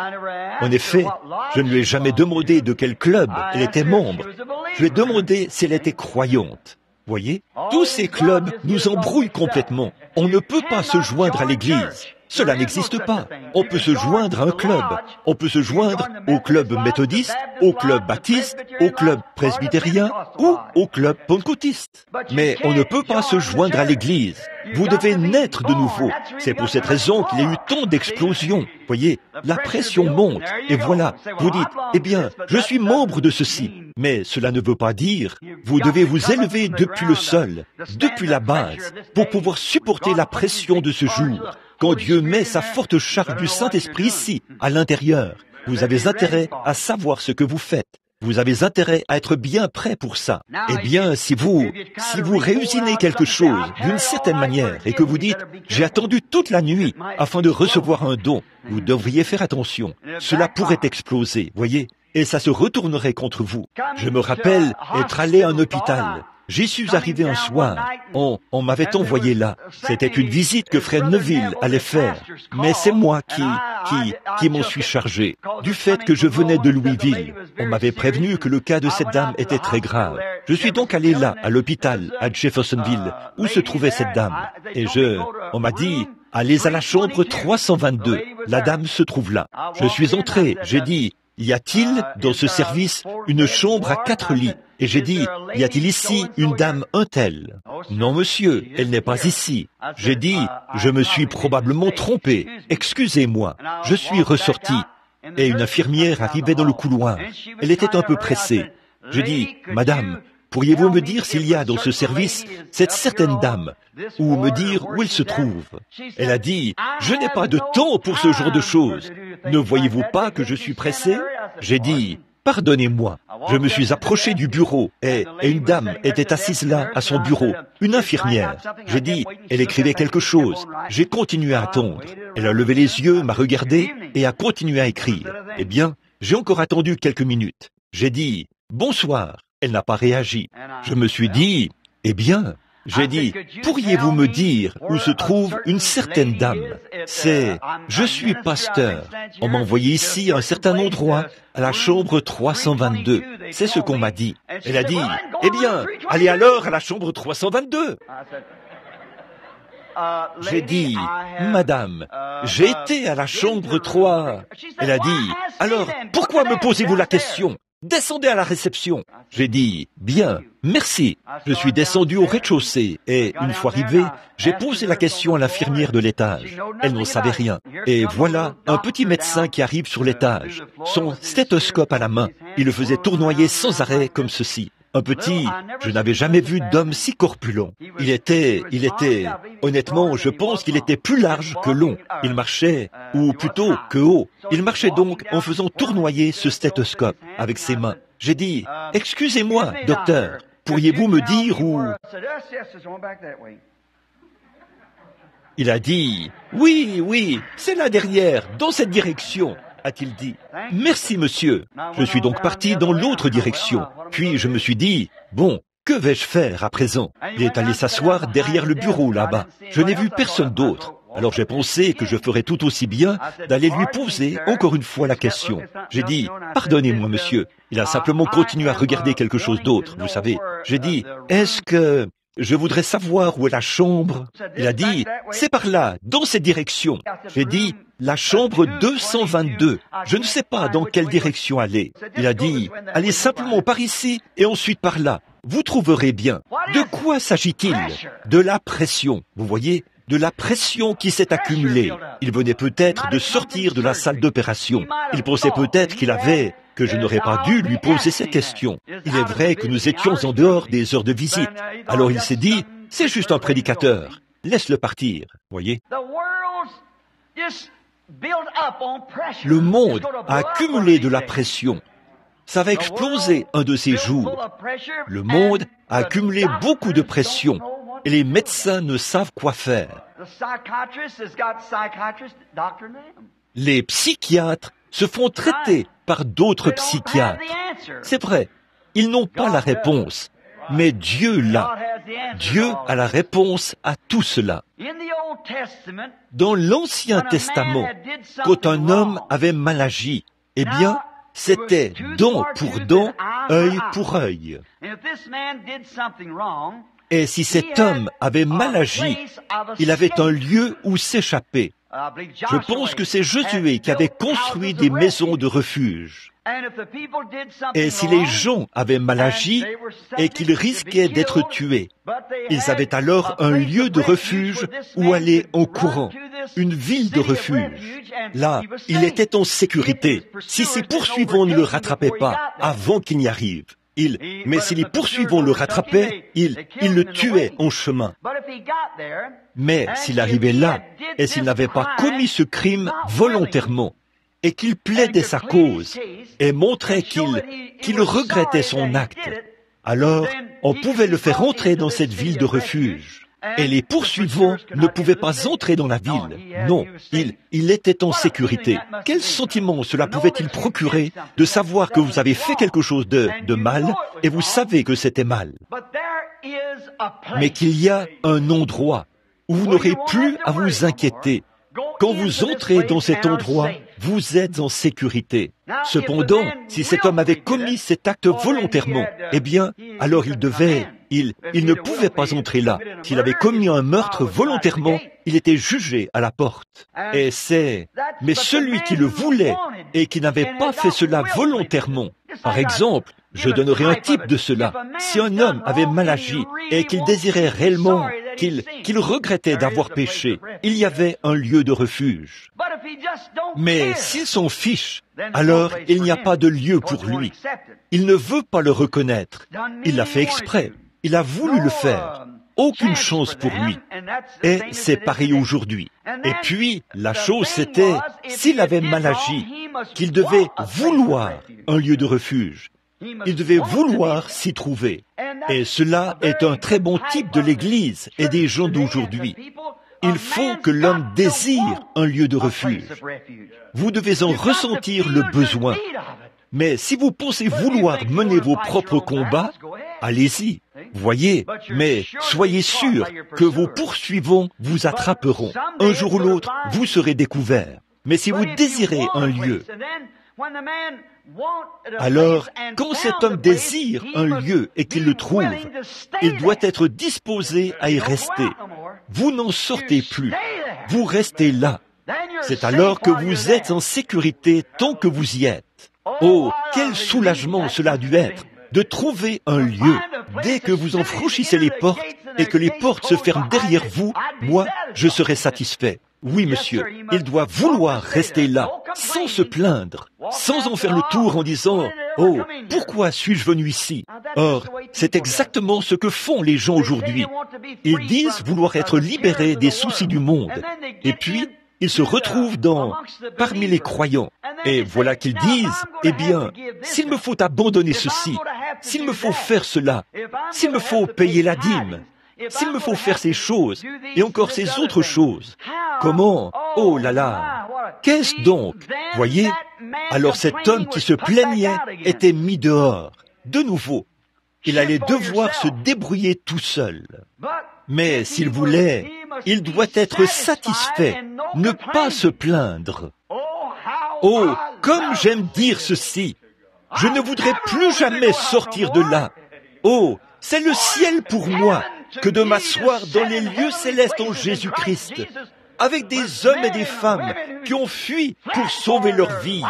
En effet, je ne lui ai jamais demandé de quel club elle était membre. Je lui ai demandé si elle était croyante. Voyez? Tous ces clubs nous embrouillent complètement. On ne peut pas se joindre à l'église. Cela n'existe pas. On peut se joindre à un club. On peut se joindre au club méthodiste, au club baptiste, au club presbytérien ou au club pentecôtiste. Mais on ne peut pas se joindre à l'église. Vous devez naître de nouveau. C'est pour cette raison qu'il y a eu tant d'explosions. Voyez, la pression monte. Et voilà, vous dites, eh bien, je suis membre de ceci. Mais cela ne veut pas dire, vous devez vous élever depuis le sol, depuis la base, pour pouvoir supporter la pression de ce jour. Quand Dieu met sa forte charge du Saint-Esprit ici, à l'intérieur, vous avez intérêt à savoir ce que vous faites. vous avez intérêt à être bien prêt pour ça. Eh bien, si vous réusinez quelque chose d'une certaine manière et que vous dites « j'ai attendu toute la nuit afin de recevoir un don », vous devriez faire attention. Cela pourrait exploser, voyez, et ça se retournerait contre vous. Je me rappelle être allé à un hôpital. J'y suis arrivé un soir. On m'avait envoyé là. C'était une visite que Frère Neville allait faire. Mais c'est moi qui m'en suis chargé. Du fait que je venais de Louisville, on m'avait prévenu que le cas de cette dame était très grave. Je suis donc allé là, à l'hôpital, à Jeffersonville, où se trouvait cette dame. Et on m'a dit, allez à la chambre 322. La dame se trouve là. Je suis entré. J'ai dit, y a-t-il dans ce service une chambre à 4 lits? Et j'ai dit, y a-t-il ici une dame un tel? Non, monsieur, elle n'est pas ici. J'ai dit, je me suis probablement trompé. Excusez-moi. Je suis ressorti. Et une infirmière arrivait dans le couloir. Elle était un peu pressée. J'ai dit, madame, pourriez-vous me dire s'il y a dans ce service cette certaine dame, ou me dire où elle se trouve? Elle a dit, je n'ai pas de temps pour ce genre de choses. Ne voyez-vous pas que je suis pressé? J'ai dit, pardonnez-moi. Je me suis approché du bureau et une dame était assise là à son bureau, une infirmière. J'ai dit, elle écrivait quelque chose. J'ai continué à attendre. Elle a levé les yeux, m'a regardé et a continué à écrire. Eh bien, j'ai encore attendu quelques minutes. J'ai dit, bonsoir. Elle n'a pas réagi. Je me suis dit, eh bien, j'ai dit, pourriez-vous me dire où se trouve une certaine dame? Je suis pasteur. On m'a envoyé ici à un certain endroit, à la chambre 322. C'est ce qu'on m'a dit. Elle a dit, eh bien, allez alors à la chambre 322. J'ai dit, madame, j'ai été à la chambre 3. Elle a dit, alors, pourquoi me posez-vous la question? Descendez à la réception. J'ai dit, bien, merci. Je suis descendu au rez-de-chaussée et, une fois arrivé, j'ai posé la question à l'infirmière de l'étage. Elle n'en savait rien. Et voilà un petit médecin qui arrive sur l'étage, son stéthoscope à la main. Il le faisait tournoyer sans arrêt comme ceci. Un petit, je n'avais jamais vu d'homme si corpulent. Il était, honnêtement, je pense qu'il était plus large que long. Il marchait, ou plutôt que haut. Il marchait donc en faisant tournoyer ce stéthoscope avec ses mains. J'ai dit, excusez-moi, docteur, pourriez-vous me dire où... Il a dit, oui, c'est là derrière, dans cette direction, a-t-il dit. Merci, monsieur. Je suis donc parti dans l'autre direction. Puis je me suis dit, bon, que vais-je faire à présent? Il est allé s'asseoir derrière le bureau là-bas. Je n'ai vu personne d'autre. Alors j'ai pensé que je ferais tout aussi bien d'aller lui poser encore une fois la question. J'ai dit, pardonnez-moi, monsieur. Il a simplement continué à regarder quelque chose d'autre, vous savez. J'ai dit, est-ce que... je voudrais savoir où est la chambre. Il a dit, c'est par là, dans cette direction. J'ai dit, la chambre 222. Je ne sais pas dans quelle direction aller. Il a dit, allez simplement par ici et ensuite par là. Vous trouverez bien. De quoi s'agit-il? De la pression. Vous voyez? De la pression qui s'est accumulée. Il venait peut-être de sortir de la salle d'opération. Il pensait peut-être que je n'aurais pas dû lui poser ces questions. Il est vrai que nous étions en dehors des heures de visite. Alors il s'est dit, c'est juste un prédicateur. Laisse-le partir, voyez. Le monde a accumulé de la pression. Ça va exploser un de ces jours. Le monde a accumulé beaucoup de pression et les médecins ne savent quoi faire. Les psychiatres se font traiter par d'autres psychiatres. C'est vrai, ils n'ont pas la réponse, mais Dieu l'a. Dieu a la réponse à tout cela. Dans l'Ancien Testament, quand un homme avait mal agi, eh bien, c'était dent pour dent, œil pour œil. Et si cet homme avait mal agi, il avait un lieu où s'échapper. Je pense que c'est Josué qui avait construit des maisons de refuge. Et si les gens avaient mal agi et qu'ils risquaient d'être tués, ils avaient alors un lieu de refuge où aller en courant, une ville de refuge. Là, il était en sécurité. Si ses poursuivants ne le rattrapaient pas avant qu'il n'y arrive, mais si les poursuivants le rattrapaient, ils le tuaient en chemin. Mais s'il arrivait là, et s'il n'avait pas commis ce crime volontairement, et qu'il plaidait sa cause et montrait qu'il regrettait son acte, alors on pouvait le faire entrer dans cette ville de refuge. Et les poursuivants ne pouvaient pas entrer dans la ville. Non, il était en sécurité. Quel sentiment cela pouvait-il procurer de savoir que vous avez fait quelque chose de mal et vous savez que c'était mal? Mais qu'il y a un endroit où vous n'aurez plus à vous inquiéter. Quand vous entrez dans cet endroit, vous êtes en sécurité. Cependant, si cet homme avait commis cet acte volontairement, eh bien, alors il ne pouvait pas entrer là. S'il avait commis un meurtre volontairement, il était jugé à la porte. Mais celui qui le voulait et qui n'avait pas fait cela volontairement, par exemple, je donnerai un type de cela. Si un homme avait mal agi et qu'il désirait réellement, qu'il regrettait d'avoir péché, il y avait un lieu de refuge. Mais s'il s'en fiche, alors il n'y a pas de lieu pour lui. Il ne veut pas le reconnaître. Il l'a fait exprès. Il a voulu le faire. Aucune chance pour lui. Et c'est pareil aujourd'hui. Et puis, la chose c'était, s'il avait mal agi, qu'il devait vouloir un lieu de refuge. Il devait vouloir s'y trouver. Et cela est un très bon type de l'Église et des gens d'aujourd'hui. Il faut que l'homme désire un lieu de refuge. Vous devez en ressentir le besoin. Mais si vous pensez vouloir mener vos propres combats, allez-y, voyez, mais soyez sûr que vos poursuivants vous attraperont. Un jour ou l'autre, vous serez découverts. Mais si vous désirez un lieu, alors, quand cet homme désire un lieu et qu'il le trouve, il doit être disposé à y rester. Vous n'en sortez plus. Vous restez là. C'est alors que vous êtes en sécurité tant que vous y êtes. Oh, quel soulagement cela a dû être de trouver un lieu. Dès que vous en franchissez les portes et que les portes se ferment derrière vous, moi, je serai satisfait. Oui, monsieur, il doit vouloir rester là, sans se plaindre, sans en faire le tour en disant « Oh, pourquoi suis-je venu ici ?» Or, c'est exactement ce que font les gens aujourd'hui. Ils disent vouloir être libérés des soucis du monde. Et puis, ils se retrouvent parmi les croyants. Et voilà qu'ils disent « Eh bien, s'il me faut abandonner ceci, s'il me faut faire cela, s'il me faut payer la dîme, s'il me faut faire ces choses, et encore ces autres choses, comment? Oh là là! Qu'est-ce donc? Voyez? Alors cet homme qui se plaignait était mis dehors. De nouveau, il allait devoir se débrouiller tout seul. Mais s'il voulait, il doit être satisfait, ne pas se plaindre. Oh, comme j'aime dire ceci! Je ne voudrais plus jamais sortir de là. Oh, c'est le ciel pour moi que de m'asseoir dans les lieux célestes en Jésus-Christ, avec des hommes et des femmes qui ont fui pour sauver leur vie,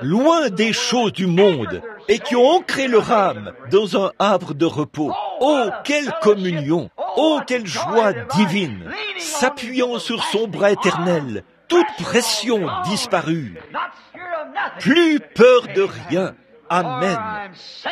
loin des choses du monde, et qui ont ancré leur âme dans un havre de repos. Oh, quelle communion! Oh, quelle joie divine! S'appuyant sur son bras éternel, toute pression disparue. Plus peur de rien. Amen.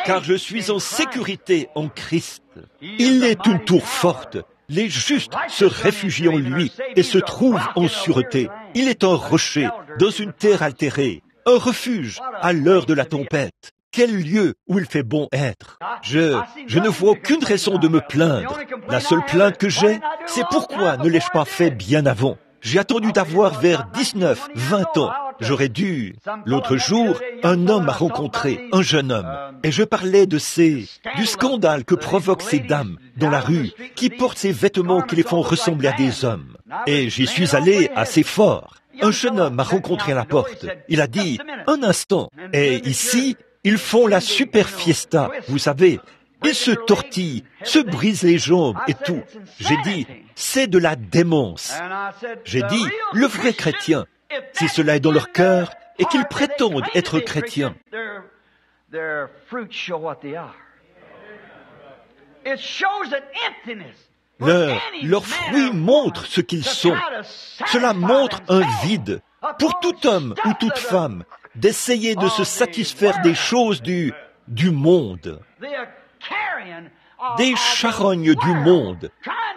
Car je suis en sécurité en Christ. Il est une tour forte. Les justes se réfugient en lui et se trouvent en sûreté. Il est un rocher dans une terre altérée, un refuge à l'heure de la tempête. Quel lieu où il fait bon être. Je ne vois aucune raison de me plaindre. La seule plainte que j'ai, c'est pourquoi ne l'ai-je pas fait bien avant. J'ai attendu d'avoir vers 19, 20 ans. J'aurais dû... L'autre jour, un homme m'a rencontré, un jeune homme, et je parlais du scandale que provoquent ces dames dans la rue, qui portent ces vêtements qui les font ressembler à des hommes. Et j'y suis allé assez fort. Un jeune homme m'a rencontré à la porte. Il a dit, un instant, et ici, ils font la super fiesta, vous savez. Ils se tortillent, se brisent les jambes et tout. J'ai dit, c'est de la démence. J'ai dit, le vrai chrétien, si cela est dans leur cœur et qu'ils prétendent être chrétiens, leurs fruits montrent ce qu'ils sont. Cela montre un vide pour tout homme ou toute femme d'essayer de se satisfaire des choses du monde. Des charognes du monde.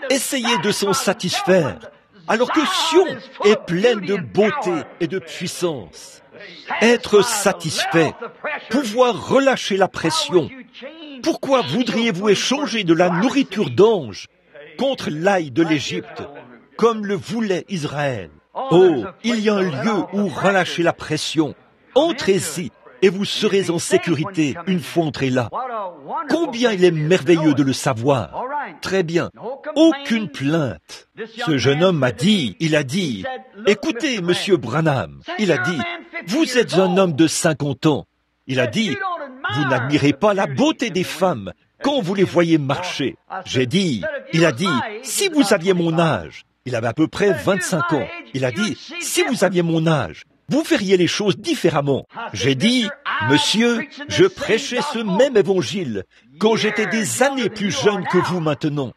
Essayez de s'en satisfaire. alors que Sion est pleine de beauté et de puissance. Être satisfait, pouvoir relâcher la pression. Pourquoi voudriez-vous échanger de la nourriture d'ange contre l'ail de l'Égypte, comme le voulait Israël? Oh, il y a un lieu où relâcher la pression. Entrez-y et vous serez en sécurité une fois entrés là. Combien il est merveilleux de le savoir. Très bien. Aucune plainte. Ce jeune homme il a dit, écoutez, monsieur Branham, il a dit, vous êtes un homme de 50 ans. Il a dit, vous n'admirez pas la beauté des femmes quand vous les voyez marcher. Il a dit, si vous aviez mon âge, il avait à peu près 25 ans. Il a dit, si vous aviez mon âge, vous feriez les choses différemment. J'ai dit, monsieur, je prêchais ce même évangile quand j'étais des années plus jeune que vous maintenant.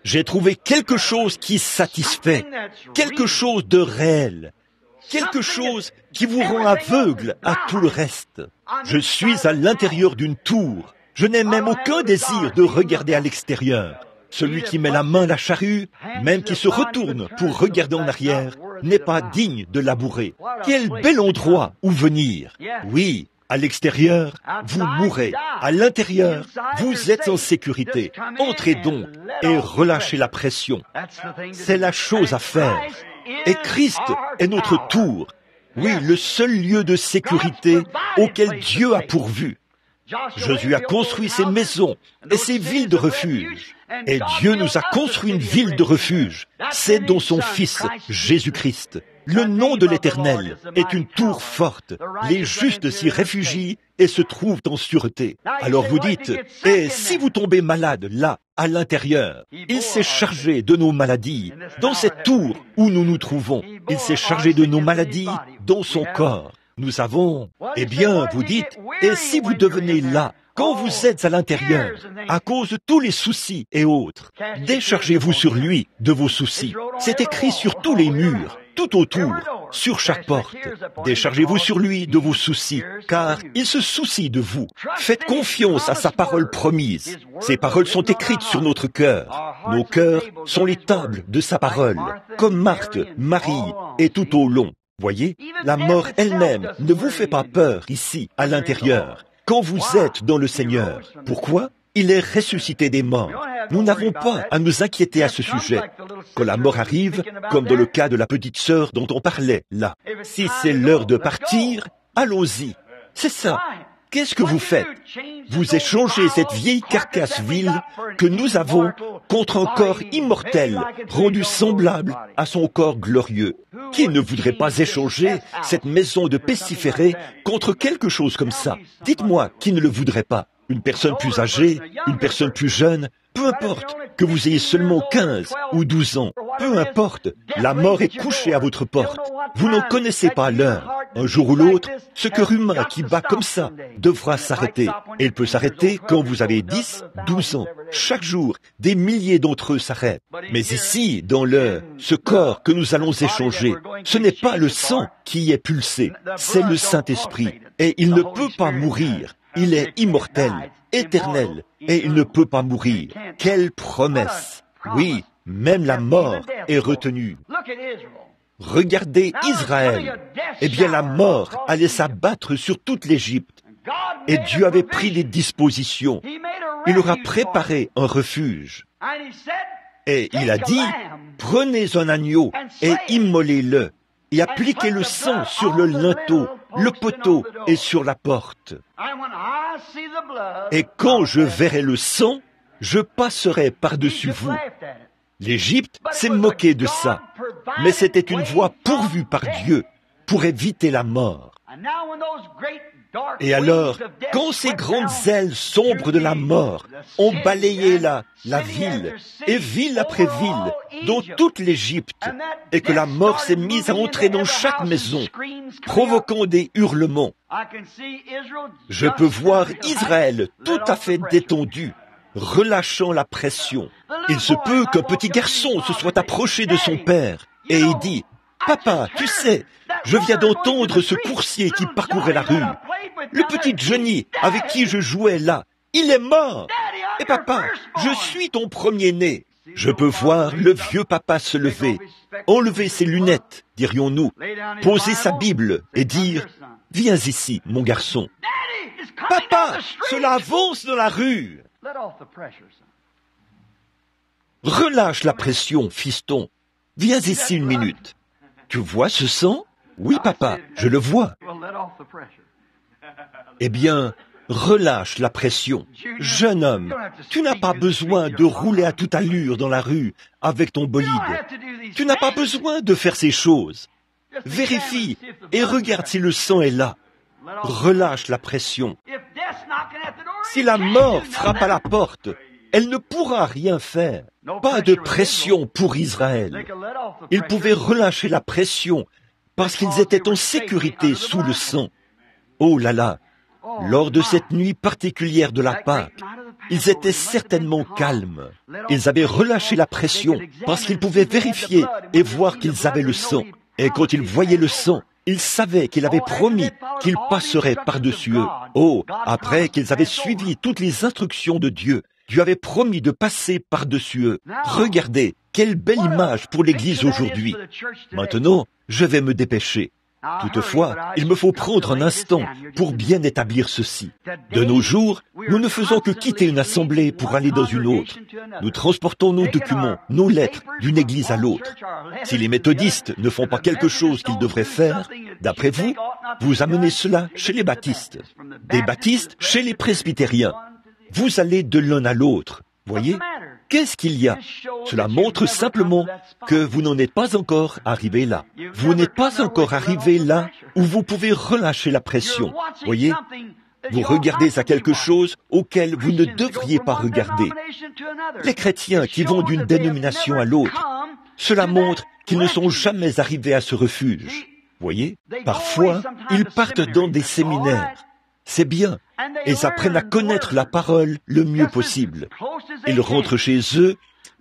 J'ai trouvé quelque chose qui satisfait, quelque chose de réel, quelque chose qui vous rend aveugle à tout le reste. Je suis à l'intérieur d'une tour. Je n'ai même aucun désir de regarder à l'extérieur. Celui qui met la main à la charrue, même qui se retourne pour regarder en arrière, n'est pas digne de labourer. Quel bel endroit où venir. Oui, à l'extérieur, vous mourrez. À l'intérieur, vous êtes en sécurité. Entrez donc et relâchez la pression. C'est la chose à faire. Et Christ est notre tour. Oui, le seul lieu de sécurité auquel Dieu a pourvu. Josué a construit ses maisons et ses villes de refuge. Et Dieu nous a construit une ville de refuge. C'est dans son Fils, Jésus-Christ. Le nom de l'Éternel est une tour forte. Les justes s'y réfugient et se trouvent en sûreté. Alors vous dites, et si vous tombez malade là, à l'intérieur, il s'est chargé de nos maladies dans cette tour où nous nous trouvons. Il s'est chargé de nos maladies dans son corps. Nous avons, eh bien, vous dites, et si vous devenez là, quand vous êtes à l'intérieur, à cause de tous les soucis et autres, déchargez-vous sur lui de vos soucis. C'est écrit sur tous les murs, tout autour, sur chaque porte. Déchargez-vous sur lui de vos soucis, car il se soucie de vous. Faites confiance à sa parole promise. Ses paroles sont écrites sur notre cœur. Nos cœurs sont les tables de sa parole, comme Marthe, Marie et tout au long. Voyez, la mort elle-même ne vous fait pas peur ici, à l'intérieur, quand vous êtes dans le Seigneur. Pourquoi? Il est ressuscité des morts. Nous n'avons pas à nous inquiéter à ce sujet. Quand la mort arrive, comme dans le cas de la petite sœur dont on parlait là, si c'est l'heure de partir, allons-y. C'est ça. Qu'est-ce que vous faites? Vous échangez cette vieille carcasse vile que nous avons contre un corps immortel, rendu semblable à son corps glorieux. Qui ne voudrait pas échanger cette maison de pestiférés contre quelque chose comme ça? Dites-moi qui ne le voudrait pas. Une personne plus âgée, une personne plus jeune, peu importe que vous ayez seulement 15 ou 12 ans, peu importe, la mort est couchée à votre porte. Vous n'en connaissez pas l'heure. Un jour ou l'autre, ce cœur humain qui bat comme ça devra s'arrêter. Et il peut s'arrêter quand vous avez 10, 12 ans. Chaque jour, des milliers d'entre eux s'arrêtent. Mais ici, dans ce corps que nous allons échanger, ce n'est pas le sang qui y est pulsé, c'est le Saint-Esprit. Et il ne peut pas mourir. Il est immortel, éternel, et il ne peut pas mourir. Quelle promesse! Oui, même la mort est retenue. Regardez Israël. Eh bien, la mort allait s'abattre sur toute l'Égypte. Et Dieu avait pris des dispositions. Il leur a préparé un refuge. Et il a dit, prenez un agneau et immolez-le. Et appliquez le sang sur le linteau, le poteau et sur la porte. Et quand je verrai le sang, je passerai par-dessus vous. L'Égypte s'est moquée de ça, mais c'était une voie pourvue par Dieu pour éviter la mort. Et alors, quand ces grandes ailes sombres de la mort ont balayé la ville, et ville après ville, dans toute l'Égypte, et que la mort s'est mise à entrer dans chaque maison, provoquant des hurlements, je peux voir Israël tout à fait détendu, relâchant la pression. Il se peut qu'un petit garçon se soit approché de son père, et il dit, « Papa, tu sais, je viens d'entendre ce coursier qui parcourait la rue. Le petit Johnny avec qui je jouais là, il est mort. Et papa, je suis ton premier-né. Je peux voir le vieux papa se lever, enlever ses lunettes, dirions-nous, poser sa Bible et dire « Viens ici, mon garçon. »« Papa, cela avance dans la rue. » Relâche la pression, fiston. Viens ici une minute. Tu vois ce sang? Oui, papa, je le vois. Eh bien, relâche la pression. Jeune homme, tu n'as pas besoin de rouler à toute allure dans la rue avec ton bolide. Tu n'as pas besoin de faire ces choses. Vérifie et regarde si le sang est là. Relâche la pression. Si la mort frappe à la porte, elle ne pourra rien faire. Pas de pression pour Israël. Ils pouvaient relâcher la pression parce qu'ils étaient en sécurité sous le sang. Oh là là! Lors de cette nuit particulière de la Pâque, ils étaient certainement calmes. Ils avaient relâché la pression parce qu'ils pouvaient vérifier et voir qu'ils avaient le sang. Et quand ils voyaient le sang, ils savaient qu'il avait promis qu'ils passeraient par-dessus eux. Oh, après qu'ils avaient suivi toutes les instructions de Dieu, Dieu avait promis de passer par-dessus eux. Regardez, quelle belle image pour l'Église aujourd'hui. Maintenant, je vais me dépêcher. Toutefois, il me faut prendre un instant pour bien établir ceci. De nos jours, nous ne faisons que quitter une assemblée pour aller dans une autre. Nous transportons nos documents, nos lettres, d'une église à l'autre. Si les méthodistes ne font pas quelque chose qu'ils devraient faire, d'après vous, vous amenez cela chez les baptistes. Des baptistes chez les presbytériens. Vous allez de l'un à l'autre. Voyez? Qu'est-ce qu'il y a? Cela montre simplement que vous n'en êtes pas encore arrivé là. Vous n'êtes pas encore arrivé là où vous pouvez relâcher la pression. Voyez? Vous regardez à quelque chose auquel vous ne devriez pas regarder. Les chrétiens qui vont d'une dénomination à l'autre, cela montre qu'ils ne sont jamais arrivés à ce refuge. Voyez? Parfois, ils partent dans des séminaires. C'est bien. Ils apprennent à connaître la parole le mieux possible. Ils rentrent chez eux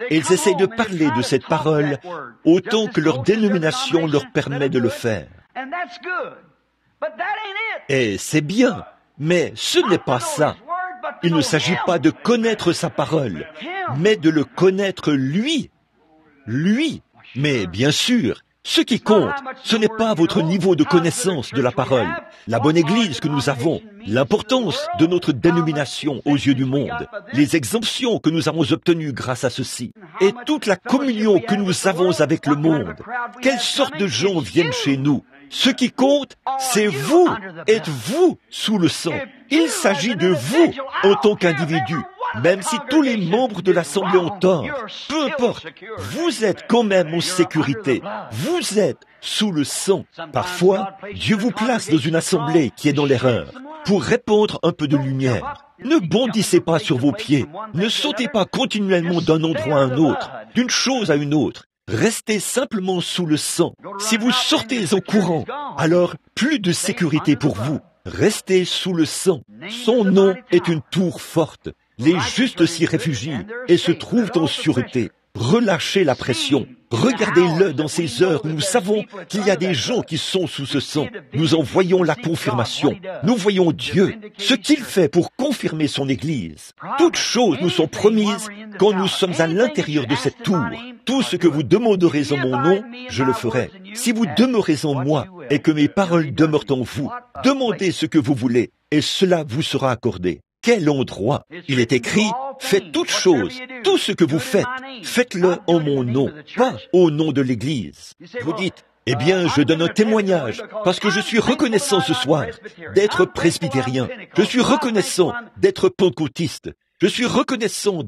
et ils essayent de parler de cette parole autant que leur dénomination leur permet de le faire. Et c'est bien, mais ce n'est pas ça. Il ne s'agit pas de connaître sa parole, mais de le connaître lui. Lui. Mais bien sûr, ce qui compte, ce n'est pas votre niveau de connaissance de la parole, la bonne Église que nous avons, l'importance de notre dénomination aux yeux du monde, les exemptions que nous avons obtenues grâce à ceci, et toute la communion que nous avons avec le monde. Quelle sorte de gens viennent chez nous? Ce qui compte, c'est vous. Êtes-vous sous le sang? Il s'agit de vous en tant qu'individu. Même si tous les membres de l'Assemblée ont tort, peu importe, vous êtes quand même en sécurité. Vous êtes sous le sang. Parfois, Dieu vous place dans une assemblée qui est dans l'erreur pour répandre un peu de lumière. Ne bondissez pas sur vos pieds. Ne sautez pas continuellement d'un endroit à un autre, d'une chose à une autre. Restez simplement sous le sang. Si vous sortez en courant, alors plus de sécurité pour vous. Restez sous le sang. Son nom est une tour forte. Les justes s'y réfugient et se trouvent en sûreté. Relâchez la pression. Regardez-le dans ces heures où nous savons qu'il y a des gens qui sont sous ce sang. Nous en voyons la confirmation. Nous voyons Dieu, ce qu'il fait pour confirmer son Église. Toutes choses nous sont promises quand nous sommes à l'intérieur de cette tour. Tout ce que vous demanderez en mon nom, je le ferai. Si vous demeurez en moi et que mes paroles demeurent en vous, demandez ce que vous voulez et cela vous sera accordé. Quel endroit! Il est écrit, faites toutes choses, tout ce que vous faites, faites-le en mon nom, pas au nom de l'Église. Vous dites, eh bien, je donne un témoignage, parce que je suis reconnaissant ce soir d'être presbytérien, je suis reconnaissant d'être pentecôtiste, je suis reconnaissant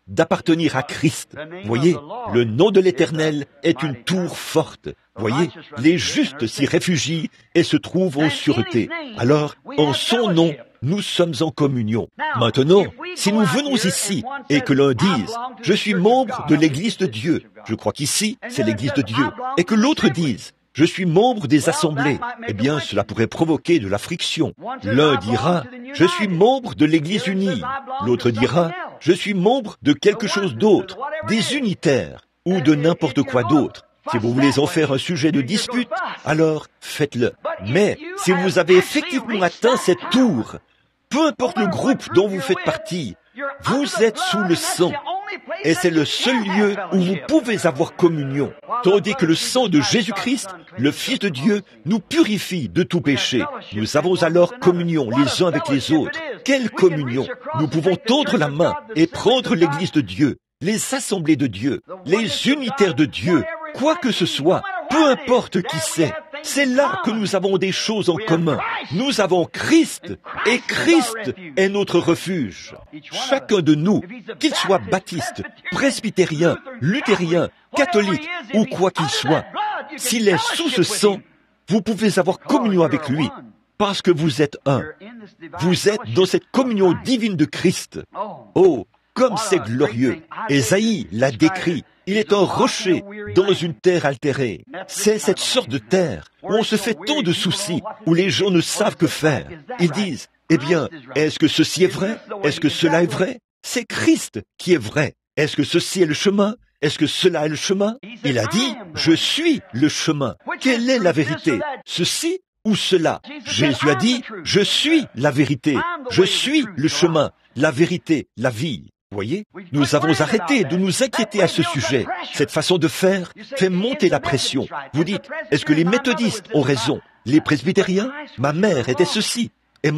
d'appartenir à Christ. Voyez, le nom de l'Éternel est une tour forte. Voyez, les justes s'y réfugient et se trouvent en sûreté. Alors, en son nom, nous sommes en communion. Maintenant, si nous venons ici et que l'un dise « Je suis membre de l'Église de Dieu », je crois qu'ici, c'est l'Église de Dieu, et que l'autre dise « Je suis membre des assemblées », eh bien, cela pourrait provoquer de la friction. L'un dira « Je suis membre de l'Église unie », l'autre dira « Je suis membre de quelque chose d'autre, des unitaires ou de n'importe quoi d'autre ». Si vous voulez en faire un sujet de dispute, alors faites-le. Mais si vous avez effectivement atteint cette tour, peu importe le groupe dont vous faites partie, vous êtes sous le sang. Et c'est le seul lieu où vous pouvez avoir communion. Tandis que le sang de Jésus-Christ, le Fils de Dieu, nous purifie de tout péché. Nous avons alors communion les uns avec les autres. Quelle communion! Nous pouvons tendre la main et prendre l'Église de Dieu, les assemblées de Dieu, les unitaires de Dieu, quoi que ce soit, peu importe qui c'est là que nous avons des choses en commun. Nous avons Christ, et Christ est notre refuge. Chacun de nous, qu'il soit baptiste, presbytérien, luthérien, catholique ou quoi qu'il soit, s'il est sous ce sang, vous pouvez avoir communion avec lui, parce que vous êtes un. Vous êtes dans cette communion divine de Christ. Oh, comme c'est glorieux! Ésaïe l'a décrit. Il est un rocher dans une terre altérée. C'est cette sorte de terre où on se fait tant de soucis, où les gens ne savent que faire. Ils disent, eh bien, est-ce que ceci est vrai? Est-ce que cela est vrai? C'est Christ qui est vrai. Est-ce que ceci est le chemin? Est-ce que cela est le chemin? Il a dit, je suis le chemin. Quelle est la vérité? Ceci ou cela? Jésus a dit, je suis la vérité. Je suis le chemin, la vérité, la vie. Voyez, nous avons arrêté de nous inquiéter à ce sujet. Cette façon de faire fait monter la pression. Vous dites, est-ce que les méthodistes ont raison? Les presbytériens? Ma mère était ceci. Et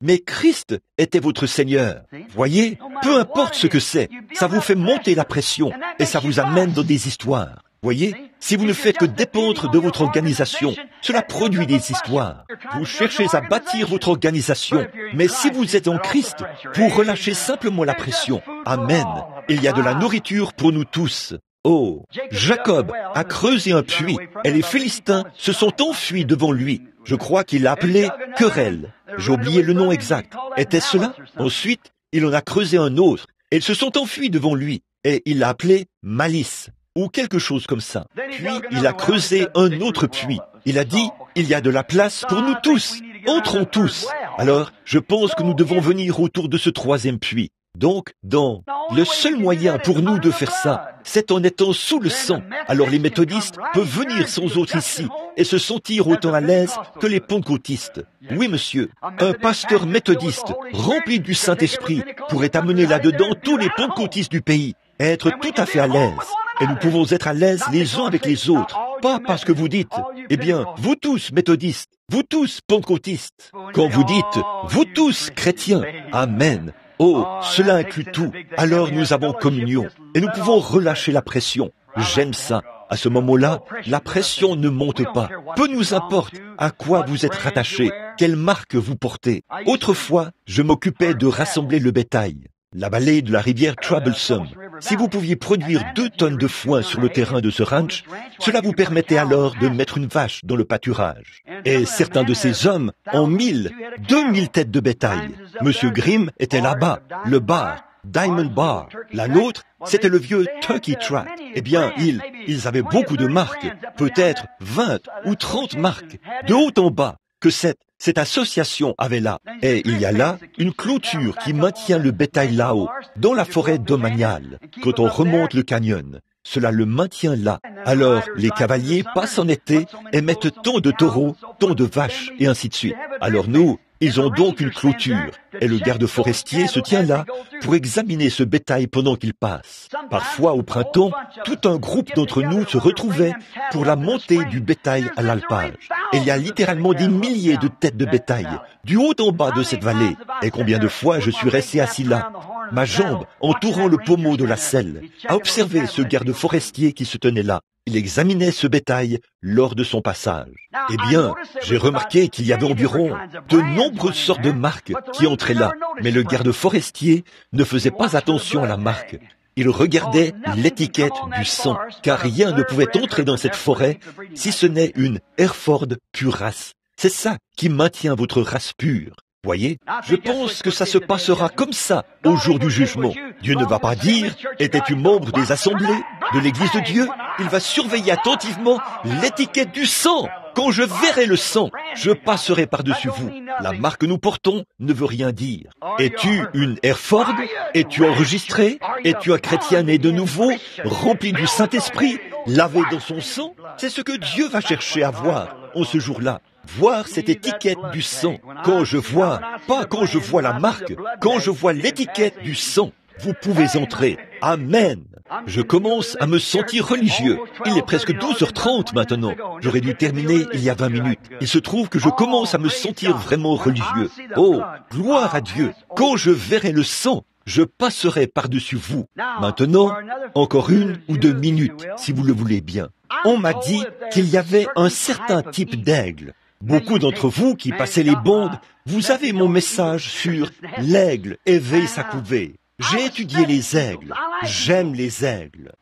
mais Christ était votre Seigneur. Voyez, peu importe ce que c'est, ça vous fait monter la pression et ça vous amène dans des histoires. Voyez, si vous ne faites que dépendre de votre organisation, cela produit des histoires. Vous cherchez à bâtir votre organisation, mais si vous êtes en Christ, vous relâchez simplement la pression. Amen. Il y a de la nourriture pour nous tous. Oh, Jacob a creusé un puits et les Philistins se sont enfuis devant lui. Je crois qu'il l'a appelé querelle. J'ai oublié le nom exact. Était-ce cela? Ensuite, il en a creusé un autre et ils se sont enfuis devant lui et il l'a appelé malice. Ou quelque chose comme ça. Puis, il a creusé un autre puits. Il a dit, il y a de la place pour nous tous. Entrons tous. Alors, je pense que nous devons venir autour de ce troisième puits. Donc, le seul moyen pour nous de faire ça, c'est en étant sous le sang. Alors les méthodistes peuvent venir sans autre ici et se sentir autant à l'aise que les pentecôtistes. Oui, monsieur, un pasteur méthodiste rempli du Saint-Esprit pourrait amener là-dedans tous les pentecôtistes du pays et être tout à fait à l'aise. Et nous pouvons être à l'aise les uns avec les autres. Pas parce que vous dites, eh bien, vous tous méthodistes, vous tous pentecôtistes. Quand vous dites, vous tous chrétiens, amen. Oh, cela inclut tout. Alors nous avons communion. Et nous pouvons relâcher la pression. J'aime ça. À ce moment-là, la pression ne monte pas. Peu nous importe à quoi vous êtes rattachés, quelle marque vous portez. Autrefois, je m'occupais de rassembler le bétail. La vallée de la rivière Troublesome. Si vous pouviez produire 2 tonnes de foin sur le terrain de ce ranch, cela vous permettait alors de mettre une vache dans le pâturage. Et certains de ces hommes ont 2000 têtes de bétail. Monsieur Grimm était là-bas, le bar, Diamond Bar. La nôtre, c'était le vieux Turkey Track. Eh bien, ils avaient beaucoup de marques, peut-être 20 ou 30 marques, de haut en bas, que cette association avait là. Et il y a là une clôture qui maintient le bétail là-haut, dans la forêt domaniale. Quand on remonte le canyon, cela le maintient là. Alors, les cavaliers passent en été et mettent tant de taureaux, tant de vaches, et ainsi de suite. Alors nous, ils ont donc une clôture, et le garde forestier se tient là pour examiner ce bétail pendant qu'il passe. Parfois, au printemps, tout un groupe d'entre nous se retrouvait pour la montée du bétail à l'alpage. Et il y a littéralement des milliers de têtes de bétail, du haut en bas de cette vallée. Et combien de fois je suis resté assis là, ma jambe entourant le pommeau de la selle, à observer ce garde forestier qui se tenait là. Il examinait ce bétail lors de son passage. Eh bien, j'ai remarqué qu'il y avait environ de nombreuses sortes de marques qui entraient là, mais le garde forestier ne faisait pas attention à la marque. Il regardait l'étiquette du sang, car rien ne pouvait entrer dans cette forêt si ce n'est une Hereford pure race. C'est ça qui maintient votre race pure. Voyez, je pense que ça se passera comme ça au jour du jugement. Dieu ne va pas dire, étais-tu membre des assemblées de l'Église de Dieu? Il va surveiller attentivement l'étiquette du sang. Quand je verrai le sang, je passerai par-dessus vous. La marque que nous portons ne veut rien dire. Es-tu une Hereford? Es-tu enregistré? Es-tu un chrétien né de nouveau, rempli du Saint-Esprit, lavé dans son sang? C'est ce que Dieu va chercher à voir en ce jour-là. voir cette étiquette du sang. Quand je vois, pas quand je vois la marque, quand je vois l'étiquette du sang, vous pouvez entrer. Amen. Je commence à me sentir religieux. Il est presque 12h30 maintenant. J'aurais dû terminer il y a 20 minutes. Il se trouve que je commence à me sentir vraiment religieux. Oh, gloire à Dieu. Quand je verrai le sang, je passerai par-dessus vous. Maintenant, encore 1 ou 2 minutes, si vous le voulez bien. On m'a dit qu'il y avait un certain type d'aigle. Beaucoup d'entre vous qui passez les bandes, vous avez mon message sur l'aigle éveille sa couvée. J'ai étudié les aigles. J'aime les aigles.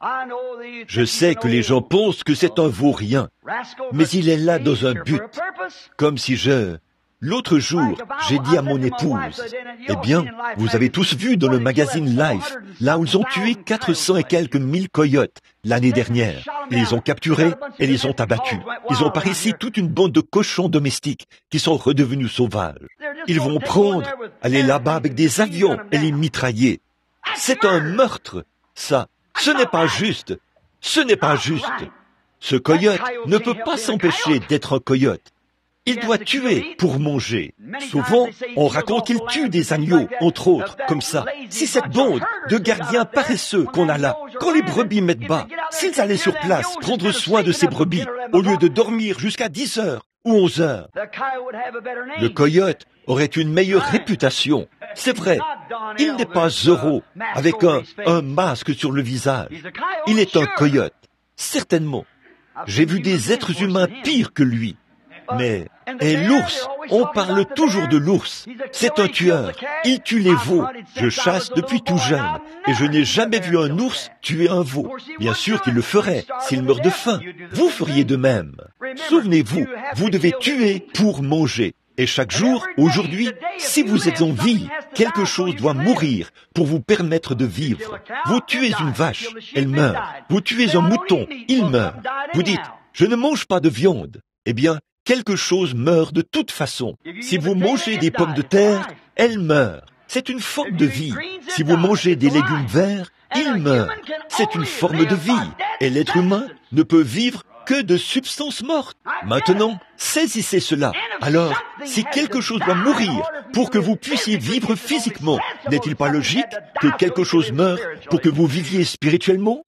Je sais que les gens pensent que c'est un vaurien, mais il est là dans un but. Comme si L'autre jour, j'ai dit à mon épouse, eh bien, vous avez tous vu dans le magazine Life, là où ils ont tué 400 et quelques 1000 coyotes l'année dernière. Ils les ont capturés et les ont abattus. Ils ont par ici toute une bande de cochons domestiques qui sont redevenus sauvages. Ils vont prendre, aller là-bas avec des avions et les mitrailler. C'est un meurtre, ça. Ce n'est pas juste. Ce n'est pas juste. Ce coyote ne peut pas s'empêcher d'être un coyote. Il doit tuer pour manger. Souvent, on raconte qu'il tue des agneaux, entre autres, comme ça. Si cette bande de gardiens paresseux qu'on a là, quand les brebis mettent bas, s'ils allaient sur place prendre soin de ces brebis, au lieu de dormir jusqu'à 10 heures ou 11 heures, le coyote aurait une meilleure réputation. C'est vrai, il n'est pas Zorro avec un masque sur le visage. Il est un coyote, certainement. J'ai vu des êtres humains pires que lui. Mais, et l'ours, on parle toujours de l'ours. C'est un tueur. Il tue les veaux. Je chasse depuis tout jeune. Et je n'ai jamais vu un ours tuer un veau. Bien sûr qu'il le ferait, s'il meurt de faim. Vous feriez de même. Souvenez-vous, vous devez tuer pour manger. Et chaque jour, aujourd'hui, si vous êtes en vie, quelque chose doit mourir pour vous permettre de vivre. Vous tuez une vache, elle meurt. Vous tuez un mouton, il meurt. Vous dites, je ne mange pas de viande. Eh bien, quelque chose meurt de toute façon. Si vous mangez des pommes de terre, elles meurent. C'est une forme de vie. Si vous mangez des légumes verts, ils meurent. C'est une forme de vie. Et l'être humain ne peut vivre que de substances mortes. Maintenant, saisissez cela. Alors, si quelque chose doit mourir pour que vous puissiez vivre physiquement, n'est-il pas logique que quelque chose meure pour que vous viviez spirituellement?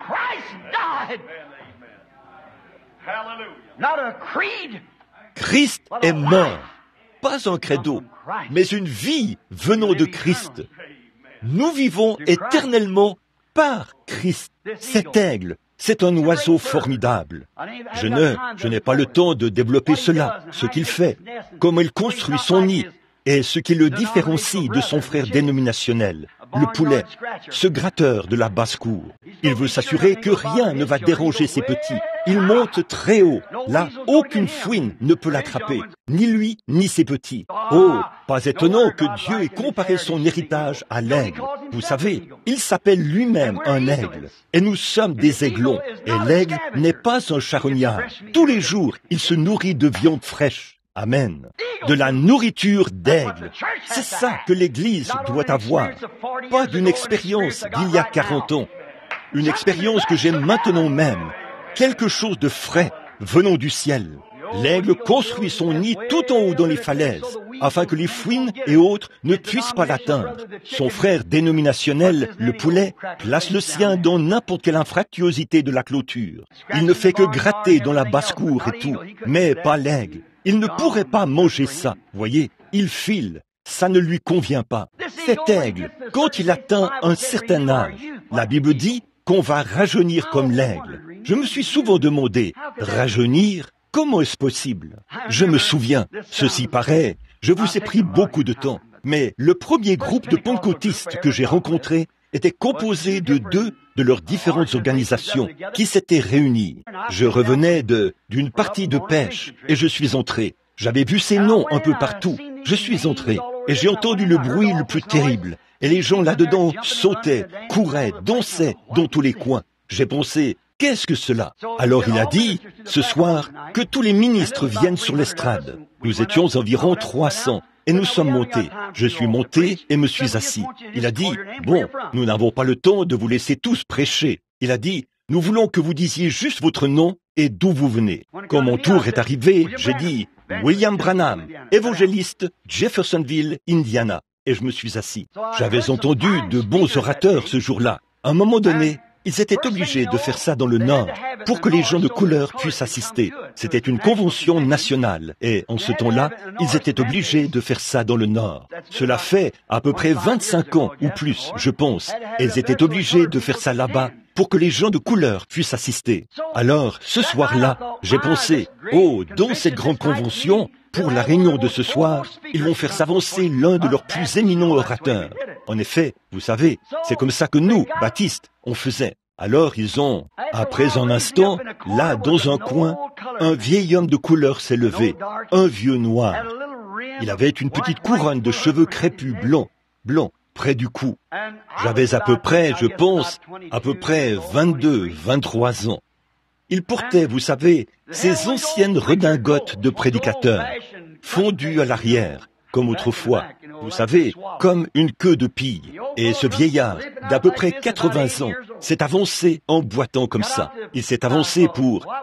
Christ est mort, pas un credo, mais une vie venant de Christ. Nous vivons éternellement par Christ. Cet aigle, c'est un oiseau formidable. Je n'ai pas le temps de développer cela, ce qu'il fait, comment il construit son nid, et ce qui le différencie de son frère dénominationnel, le poulet, ce gratteur de la basse-cour. Il veut s'assurer que rien ne va déranger ses petits. Il monte très haut. Là, aucune fouine ne peut l'attraper, ni lui, ni ses petits. Oh, pas étonnant que Dieu ait comparé son héritage à l'aigle. Vous savez, il s'appelle lui-même un aigle. Et nous sommes des aiglons. Et l'aigle n'est pas un charognard. Tous les jours, il se nourrit de viande fraîche. Amen. De la nourriture d'aigle. C'est ça que l'Église doit avoir. Pas d'une expérience d'il y a 40 ans. Une expérience que j'ai maintenant même. Quelque chose de frais venant du ciel. L'aigle construit son nid tout en haut dans les falaises, afin que les fouines et autres ne puissent pas l'atteindre. Son frère dénominationnel, le poulet, place le sien dans n'importe quelle infractuosité de la clôture. Il ne fait que gratter dans la basse-cour et tout, mais pas l'aigle. Il ne pourrait pas manger ça, voyez, il file, ça ne lui convient pas. Cet aigle, quand il atteint un certain âge, la Bible dit qu'on va rajeunir comme l'aigle. Je me suis souvent demandé, rajeunir, comment est-ce possible? Je me souviens, ceci paraît, je vous ai pris beaucoup de temps, mais le premier groupe de pentecôtistes que j'ai rencontré était composé de 2 de leurs différentes organisations qui s'étaient réunies. Je revenais d'une partie de pêche et je suis entré. J'avais vu ces noms un peu partout. Je suis entré et j'ai entendu le bruit le plus terrible. Et les gens là-dedans sautaient, couraient, dansaient dans tous les coins. J'ai pensé, qu'est-ce que cela? Alors il a dit, ce soir, que tous les ministres viennent sur l'estrade. Nous étions environ 300. Et nous sommes montés. Je suis monté et me suis assis. Il a dit, bon, nous n'avons pas le temps de vous laisser tous prêcher. Il a dit, nous voulons que vous disiez juste votre nom et d'où vous venez. Quand mon tour est arrivé, j'ai dit « William Branham, évangéliste, Jeffersonville, Indiana ». Et je me suis assis. J'avais entendu de bons orateurs ce jour-là. À un moment donné, ils étaient obligés de faire ça dans le Nord pour que les gens de couleur puissent assister. C'était une convention nationale et en ce temps-là, ils étaient obligés de faire ça dans le Nord. Cela fait à peu près 25 ans ou plus, je pense. Et ils étaient obligés de faire ça là-bas pour que les gens de couleur puissent assister. Alors, ce soir-là, j'ai pensé, oh, dans cette grande convention, pour la réunion de ce soir, ils vont faire s'avancer l'un de leurs plus éminents orateurs. En effet, vous savez, c'est comme ça que nous, baptistes, on faisait. Alors ils ont, après un instant, là, dans un coin, un vieil homme de couleur s'est levé, un vieux noir. Il avait une petite couronne de cheveux crépus blancs, près du cou. J'avais à peu près, je pense, 22, 23 ans. Il portait, vous savez, ces anciennes redingotes de prédicateurs, fondues à l'arrière, comme autrefois, vous savez, comme une queue de pie. Et ce vieillard, d'à peu près 80 ans, s'est avancé en boitant comme ça. Il s'est avancé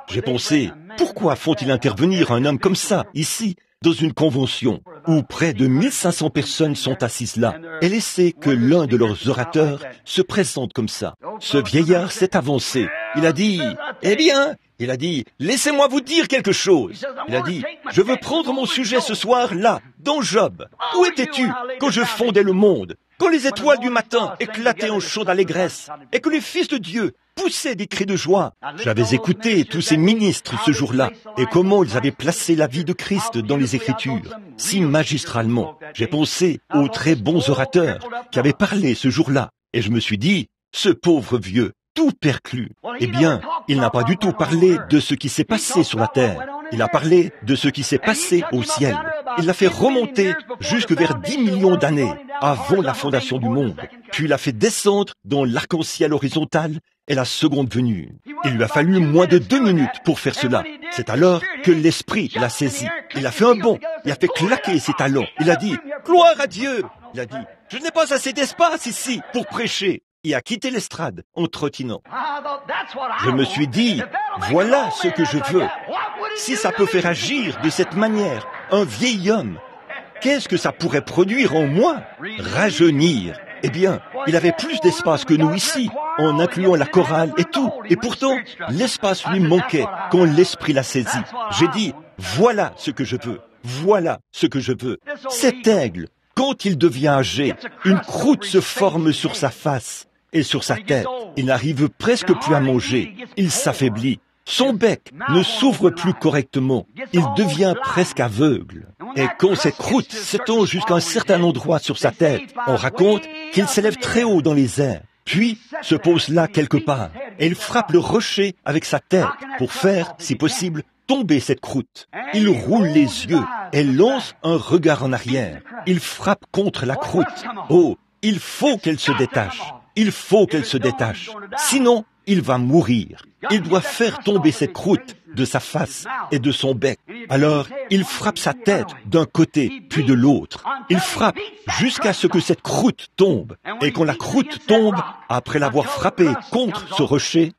j'ai pensé, pourquoi font-ils intervenir un homme comme ça, ici, dans une convention, où près de 1500 personnes sont assises là, et laisser que l'un de leurs orateurs se présente comme ça. Ce vieillard s'est avancé. Il a dit, eh bien, laissez-moi vous dire quelque chose. Il a dit, je veux prendre mon sujet ce soir là, dans Job. Où étais-tu quand je fondais le monde, quand les étoiles du matin éclataient en chant d'allégresse, et que les fils de Dieu poussaient des cris de joie? J'avais écouté tous ces ministres ce jour-là, et comment ils avaient placé la vie de Christ dans les Écritures, si magistralement. J'ai pensé aux très bons orateurs qui avaient parlé ce jour-là, et je me suis dit, ce pauvre vieux, tout perclus. Eh bien, il n'a pas du tout parlé de ce qui s'est passé sur la terre. Il a parlé de ce qui s'est passé au ciel. Il l'a fait remonter jusque vers 10 millions d'années avant la fondation du monde. Puis il l'a fait descendre dans l'arc-en-ciel horizontal et la seconde venue. Il lui a fallu moins de 2 minutes pour faire cela. C'est alors que l'Esprit l'a saisi. Il a fait un bond. Il a fait claquer ses talons. Il a dit « Gloire à Dieu !» Il a dit « Je n'ai pas assez d'espace ici pour prêcher. » Il a quitté l'estrade en trottinant. Je me suis dit, voilà ce que je veux. Si ça peut faire agir de cette manière un vieil homme, qu'est-ce que ça pourrait produire en moi? Rajeunir. Eh bien, il avait plus d'espace que nous ici, en incluant la chorale et tout. Et pourtant, l'espace lui manquait quand l'Esprit l'a saisi. J'ai dit, voilà ce que je veux. Voilà ce que je veux. Cet aigle, quand il devient âgé, une croûte se forme sur sa face et sur sa tête. Il n'arrive presque plus à manger. Il s'affaiblit. Son bec ne s'ouvre plus correctement. Il devient presque aveugle. Et quand cette croûte s'étend jusqu'à un certain endroit sur sa tête, on raconte qu'il s'élève très haut dans les airs, puis se pose là quelque part, et il frappe le rocher avec sa tête pour faire, si possible, tomber cette croûte. Il roule les yeux et lance un regard en arrière. Il frappe contre la croûte. Oh, il faut qu'elle se détache. Il faut qu'elle se détache. Sinon, il va mourir. Il doit faire tomber cette croûte de sa face et de son bec. Alors, il frappe sa tête d'un côté puis de l'autre. Il frappe jusqu'à ce que cette croûte tombe. Et quand la croûte tombe, après l'avoir frappé contre ce rocher,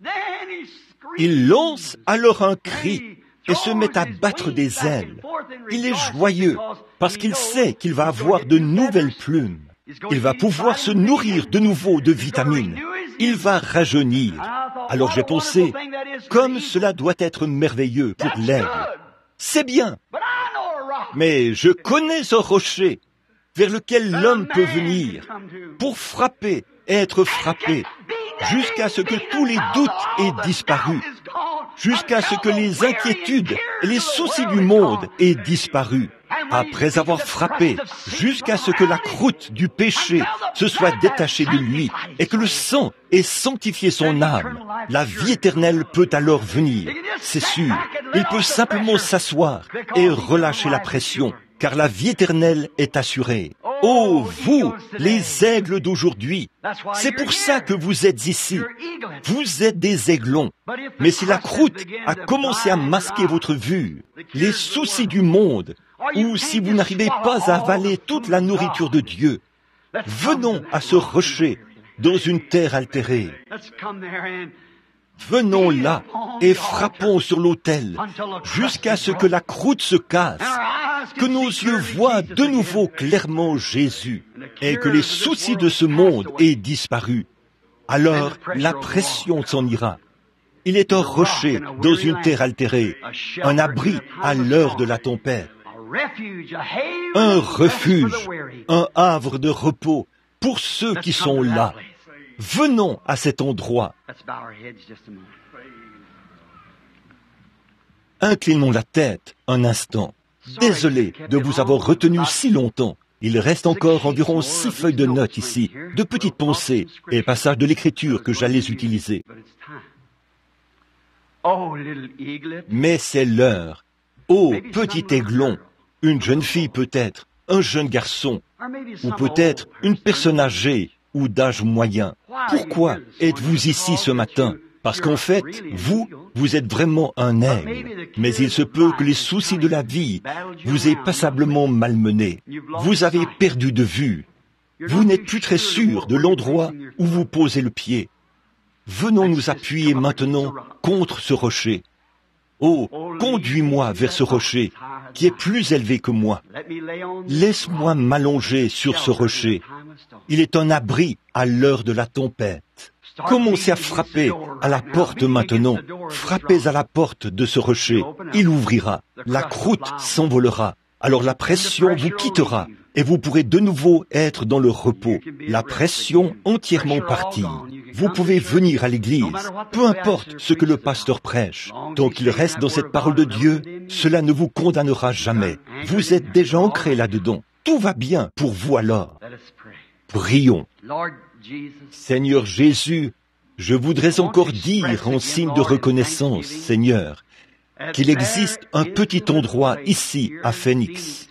il lance alors un cri et se met à battre des ailes. Il est joyeux parce qu'il sait qu'il va avoir de nouvelles plumes. Il va pouvoir se nourrir de nouveau de vitamines. Il va rajeunir. Alors j'ai pensé, comme cela doit être merveilleux pour l'aigle. C'est bien. Mais je connais un rocher vers lequel l'homme peut venir pour frapper et être frappé, jusqu'à ce que tous les doutes aient disparu, jusqu'à ce que les inquiétudes et les soucis du monde aient disparu. Après avoir frappé, jusqu'à ce que la croûte du péché se soit détachée de lui et que le sang ait sanctifié son âme, la vie éternelle peut alors venir. C'est sûr, il peut simplement s'asseoir et relâcher la pression, car la vie éternelle est assurée. Oh, vous, les aigles d'aujourd'hui, c'est pour ça que vous êtes ici. Vous êtes des aiglons. Mais si la croûte a commencé à masquer votre vue, les soucis du monde, ou si vous n'arrivez pas à avaler toute la nourriture de Dieu, venons à ce rocher dans une terre altérée. Venons là et frappons sur l'autel jusqu'à ce que la croûte se casse, que nos yeux voient de nouveau clairement Jésus et que les soucis de ce monde aient disparu. Alors la pression s'en ira. Il est un rocher dans une terre altérée, un abri à l'heure de la tempête, un refuge, un havre de repos pour ceux qui sont là. Venons à cet endroit. Inclinons la tête un instant. Désolé de vous avoir retenu si longtemps. Il reste encore environ 6 feuilles de notes ici, de petites pensées et passages de l'Écriture que j'allais utiliser. Mais c'est l'heure. Oh, petit aiglon, une jeune fille peut-être, un jeune garçon, ou peut-être une personne âgée ou d'âge moyen. Pourquoi êtes-vous ici ce matin? Parce qu'en fait, vous êtes vraiment un aigle. Mais il se peut que les soucis de la vie vous aient passablement malmené. Vous avez perdu de vue. Vous n'êtes plus très sûr de l'endroit où vous posez le pied. Venons nous appuyer maintenant contre ce rocher. Oh, conduis-moi vers ce rocher qui est plus élevé que moi. Laisse-moi m'allonger sur ce rocher. Il est un abri à l'heure de la tempête. Commencez à frapper à la porte maintenant. Frappez à la porte de ce rocher. Il ouvrira. La croûte s'envolera. Alors la pression vous quittera et vous pourrez de nouveau être dans le repos. La pression entièrement partie. Vous pouvez venir à l'église, peu importe ce que le pasteur prêche. Tant qu'il reste dans cette parole de Dieu, cela ne vous condamnera jamais. Vous êtes déjà ancré là-dedans. Tout va bien pour vous alors. Prions. Seigneur Jésus, je voudrais encore dire en signe de reconnaissance, Seigneur, qu'il existe un petit endroit ici à Phoenix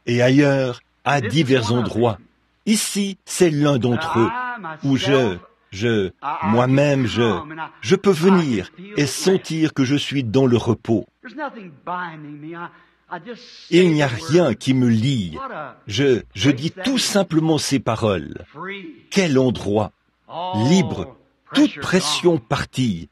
et ailleurs à divers endroits. Ici, c'est l'un d'entre eux où moi-même, je peux venir et sentir que je suis dans le repos. Il n'y a rien qui me lie. Je dis tout simplement ces paroles. Quel endroit! Libre, toute pression partie.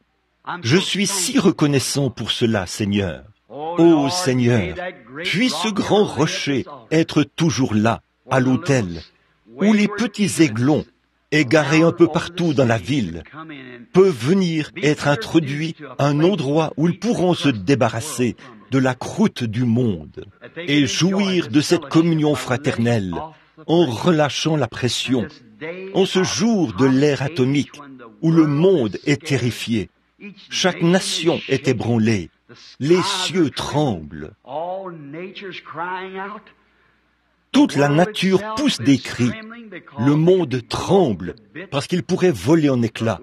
Je suis si reconnaissant pour cela, Seigneur. Ô Seigneur, puis ce grand rocher être toujours là, à l'autel, où les petits aiglons, égarés un peu partout dans la ville, peuvent venir être introduits à un endroit où ils pourront se débarrasser de la croûte du monde et jouir de cette communion fraternelle en relâchant la pression, en ce jour de l'ère atomique où le monde est terrifié. Chaque nation est ébranlée, les cieux tremblent. Toute la nature pousse des cris. Le monde tremble parce qu'il pourrait voler en éclats.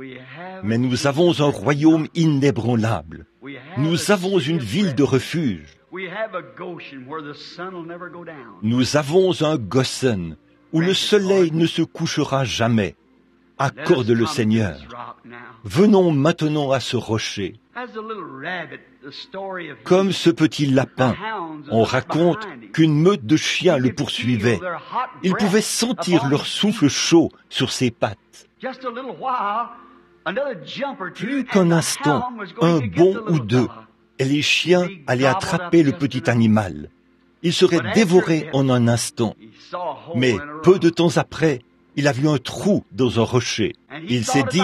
Mais nous avons un royaume inébranlable. Nous avons une ville de refuge. Nous avons un Goshen où le soleil ne se couchera jamais. Accorde-le, Seigneur. Venons maintenant à ce rocher. Comme ce petit lapin, on raconte qu'une meute de chiens le poursuivait. Ils pouvaient sentir leur souffle chaud sur ses pattes. Plus qu'un instant, un bond ou deux, et les chiens allaient attraper le petit animal. Il serait dévoré en un instant. Mais peu de temps après, il a vu un trou dans un rocher. Il s'est dit,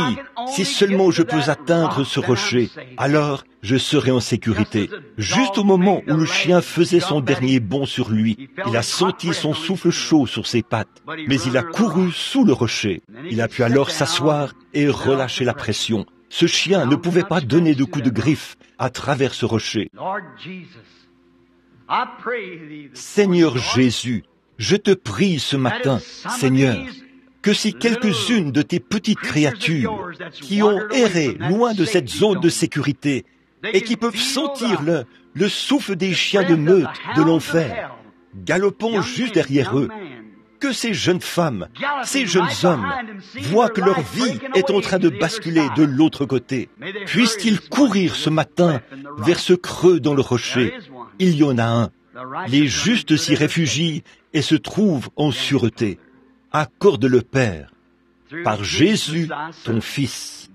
si seulement je peux atteindre ce rocher, alors je serai en sécurité. Juste au moment où le chien faisait son dernier bond sur lui, il a senti son souffle chaud sur ses pattes, mais il a couru sous le rocher. Il a pu alors s'asseoir et relâcher la pression. Ce chien ne pouvait pas donner de coups de griffe à travers ce rocher. Seigneur Jésus, je te prie ce matin, Seigneur, que si quelques-unes de tes petites créatures qui ont erré loin de cette zone de sécurité et qui peuvent sentir le souffle des chiens de meute de l'enfer galopant juste derrière eux, que ces jeunes femmes, ces jeunes hommes voient que leur vie est en train de basculer de l'autre côté. Puissent-ils courir ce matin vers ce creux dans le rocher? Il y en a un. Les justes s'y réfugient et se trouvent en sûreté. Accorde le Père. par Jésus, ton Fils.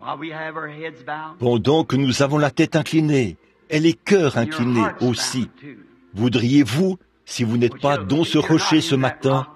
Pendant que nous avons la tête inclinée et les cœurs inclinés aussi, voudriez-vous, si vous n'êtes pas dans ce rocher ce matin,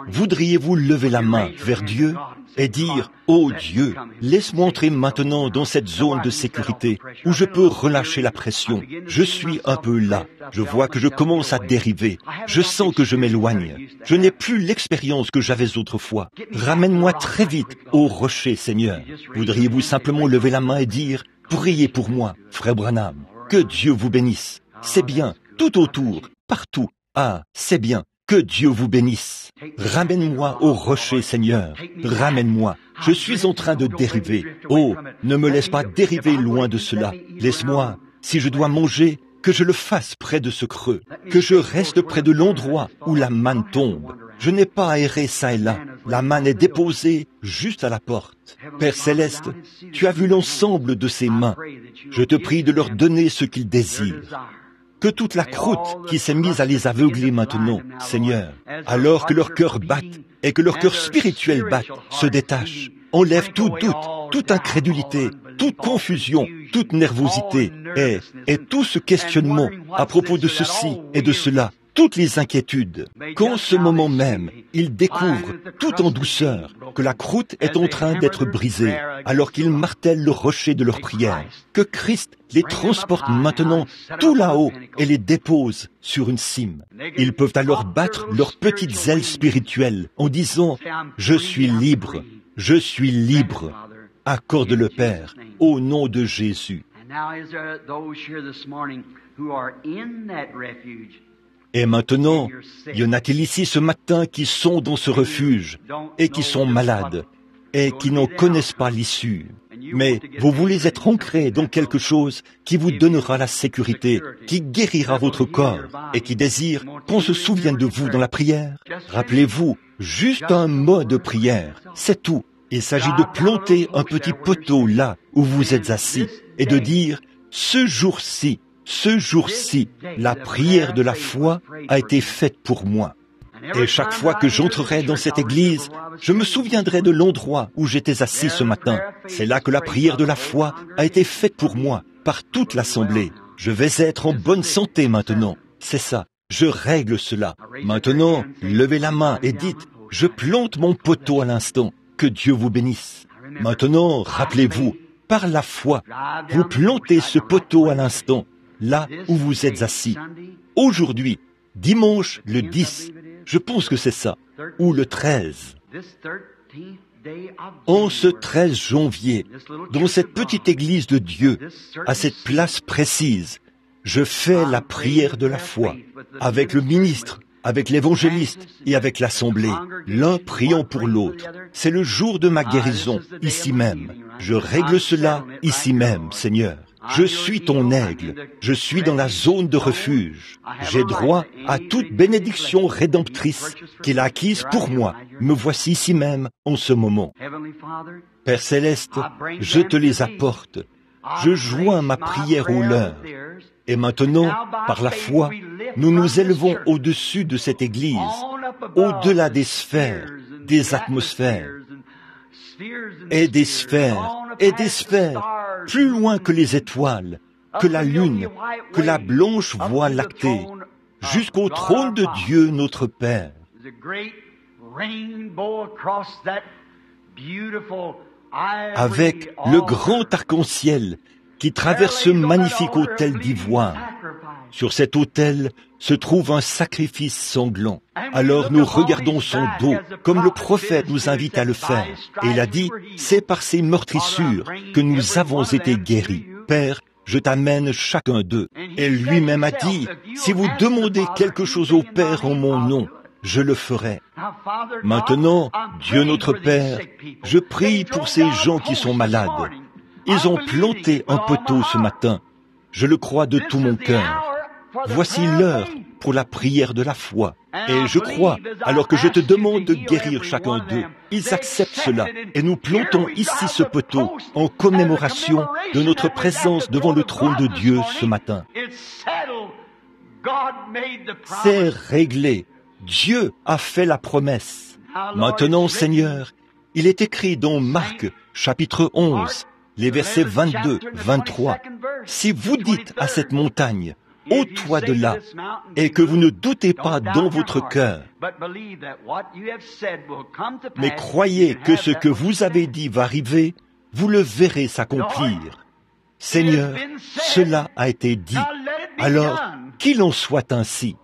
voudriez-vous lever la main vers Dieu et dire « Oh Dieu, laisse-moi entrer maintenant dans cette zone de sécurité où je peux relâcher la pression. Je suis un peu là. Je vois que je commence à dériver. Je sens que je m'éloigne. Je n'ai plus l'expérience que j'avais autrefois. Ramène-moi très vite au rocher, Seigneur. » Voudriez-vous simplement lever la main et dire « Priez pour moi, frère Branham. Que Dieu vous bénisse. C'est bien, tout autour, partout. Ah, c'est bien. Que Dieu vous bénisse. Ramène-moi au rocher, Seigneur. Ramène-moi. Je suis en train de dériver. Oh, ne me laisse pas dériver loin de cela. Laisse-moi, si je dois manger, que je le fasse près de ce creux. Que je reste près de l'endroit où la manne tombe. Je n'ai pas à errer ça et là. La manne est déposée juste à la porte. Père Céleste, tu as vu l'ensemble de ces mains. Je te prie de leur donner ce qu'ils désirent. Que toute la croûte qui s'est mise à les aveugler maintenant, Seigneur, alors que leur cœur batte et que leur cœur spirituel batte, se détache. Enlève tout doute, toute incrédulité, toute confusion, toute nervosité et tout ce questionnement à propos de ceci et de cela, toutes les inquiétudes. Qu'en ce moment même, ils découvrent, tout en douceur, que la croûte est en train d'être brisée, alors qu'ils martèlent le rocher de leur prière. Que Christ les transporte maintenant tout là-haut et les dépose sur une cime. Ils peuvent alors battre leurs petites ailes spirituelles en disant « Je suis libre, je suis libre ». Accorde le Père, au nom de Jésus. Et maintenant, y en a-t-il ici ce matin qui sont dans ce refuge et qui sont malades et qui n'en connaissent pas l'issue? Mais vous voulez être ancrés dans quelque chose qui vous donnera la sécurité, qui guérira votre corps et qui désire qu'on se souvienne de vous dans la prière? Rappelez-vous, juste un mot de prière, c'est tout. Il s'agit de planter un petit poteau là où vous êtes assis et de dire « Ce jour-ci, la prière de la foi a été faite pour moi. » Et chaque fois que j'entrerai dans cette église, je me souviendrai de l'endroit où j'étais assis ce matin. C'est là que la prière de la foi a été faite pour moi, par toute l'assemblée. Je vais être en bonne santé maintenant. C'est ça. Je règle cela. Maintenant, levez la main et dites, je plante mon poteau à l'instant. Que Dieu vous bénisse. Maintenant, rappelez-vous, par la foi, vous plantez ce poteau à l'instant, là où vous êtes assis. Aujourd'hui, dimanche le 10, je pense que c'est ça, ou le 13. En ce 13 janvier, dans cette petite église de Dieu, à cette place précise, je fais la prière de la foi, avec le ministre, avec l'évangéliste et avec l'assemblée, l'un priant pour l'autre. C'est le jour de ma guérison, ici même. Je règle cela ici même, Seigneur. Je suis ton aigle. Je suis dans la zone de refuge. J'ai droit à toute bénédiction rédemptrice qu'il a acquise pour moi. Me voici ici même, en ce moment. Père Céleste, je te les apporte. Je joins ma prière au leur. Et maintenant, par la foi, nous nous élevons au-dessus de cette Église, au-delà des sphères, des atmosphères, et des sphères, plus loin que les étoiles, que la lune, que la blanche voie lactée, jusqu'au trône de Dieu notre Père. Avec le grand arc-en-ciel qui traverse ce magnifique autel d'ivoire. Sur cet autel se trouve un sacrifice sanglant. Alors nous regardons son dos, comme le prophète nous invite à le faire. Et il a dit, c'est par ces meurtrissures que nous avons été guéris. Père, je t'amène chacun d'eux. Et lui-même a dit, si vous demandez quelque chose au Père en mon nom, je le ferai. Maintenant, Dieu notre Père, je prie pour ces gens qui sont malades. Ils ont planté un poteau ce matin. Je le crois de tout mon cœur. Voici l'heure pour la prière de la foi. Et je crois, alors que je te demande de guérir chacun d'eux, ils acceptent cela. Et nous plantons ici ce poteau en commémoration de notre présence devant le trône de Dieu ce matin. C'est réglé. Dieu a fait la promesse. Maintenant, Seigneur, Il est écrit dans Marc, chapitre 11, les versets 22, 23. Si vous dites à cette montagne, ôte-toi de là, et que vous ne doutez pas dans votre cœur, mais croyez que ce que vous avez dit va arriver, vous le verrez s'accomplir. Seigneur, cela a été dit. Alors, qu'il en soit ainsi.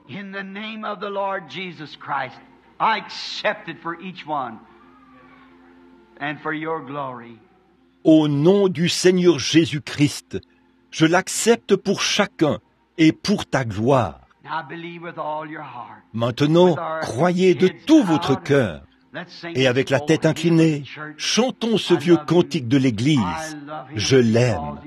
Au nom du Seigneur Jésus-Christ, je l'accepte pour chacun et pour ta gloire. Maintenant, croyez de tout votre cœur. Et avec la tête inclinée, chantons ce vieux cantique de l'Église. Je l'aime.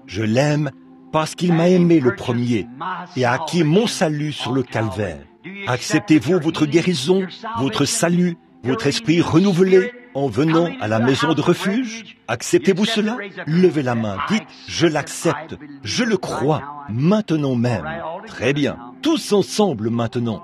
Je l'aime parce qu'il m'a aimé le premier et a acquis mon salut sur le calvaire. Acceptez-vous votre guérison, votre salut, votre esprit renouvelé en venant à la maison de refuge? Acceptez-vous cela? Levez la main, dites « Je l'accepte, je le crois, maintenant même ». Très bien, tous ensemble maintenant.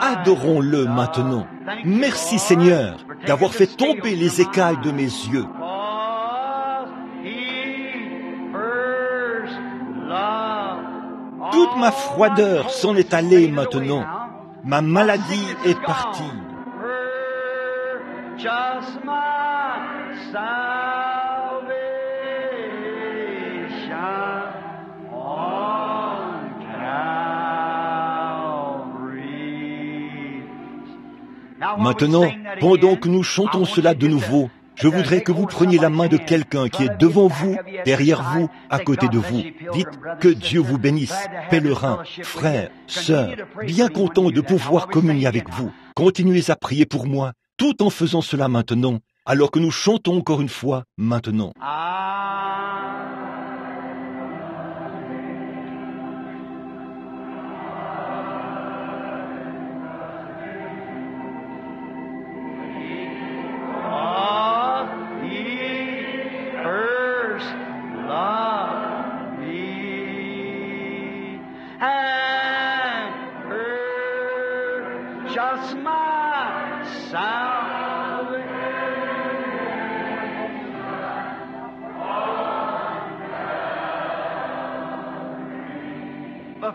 Adorons-le maintenant. Merci Seigneur d'avoir fait tomber les écailles de mes yeux. Toute ma froideur s'en est allée maintenant. Ma maladie est partie. Maintenant, pendant que nous chantons cela de nouveau, je voudrais que vous preniez la main de quelqu'un qui est devant vous, derrière vous, à côté de vous. Dites que Dieu vous bénisse, pèlerins, frères, sœurs, bien content de pouvoir communier avec vous. Continuez à prier pour moi, tout en faisant cela maintenant, alors que nous chantons encore une fois maintenant.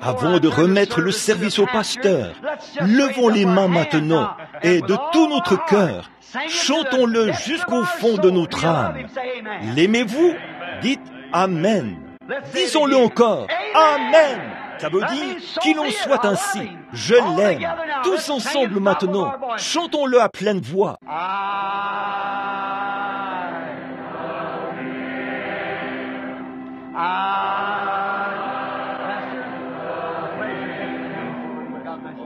Avant de remettre le service au pasteur, levons les mains maintenant et de tout notre cœur, chantons-le jusqu'au fond de notre âme. L'aimez-vous? Dites Amen. Disons-le encore. Amen. Ça veut dire qu'il en soit ainsi. Je l'aime. Tous ensemble maintenant, chantons-le à pleine voix.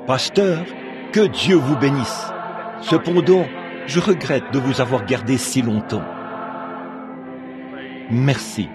Pasteur, que Dieu vous bénisse. Cependant, je regrette de vous avoir gardé si longtemps. Merci.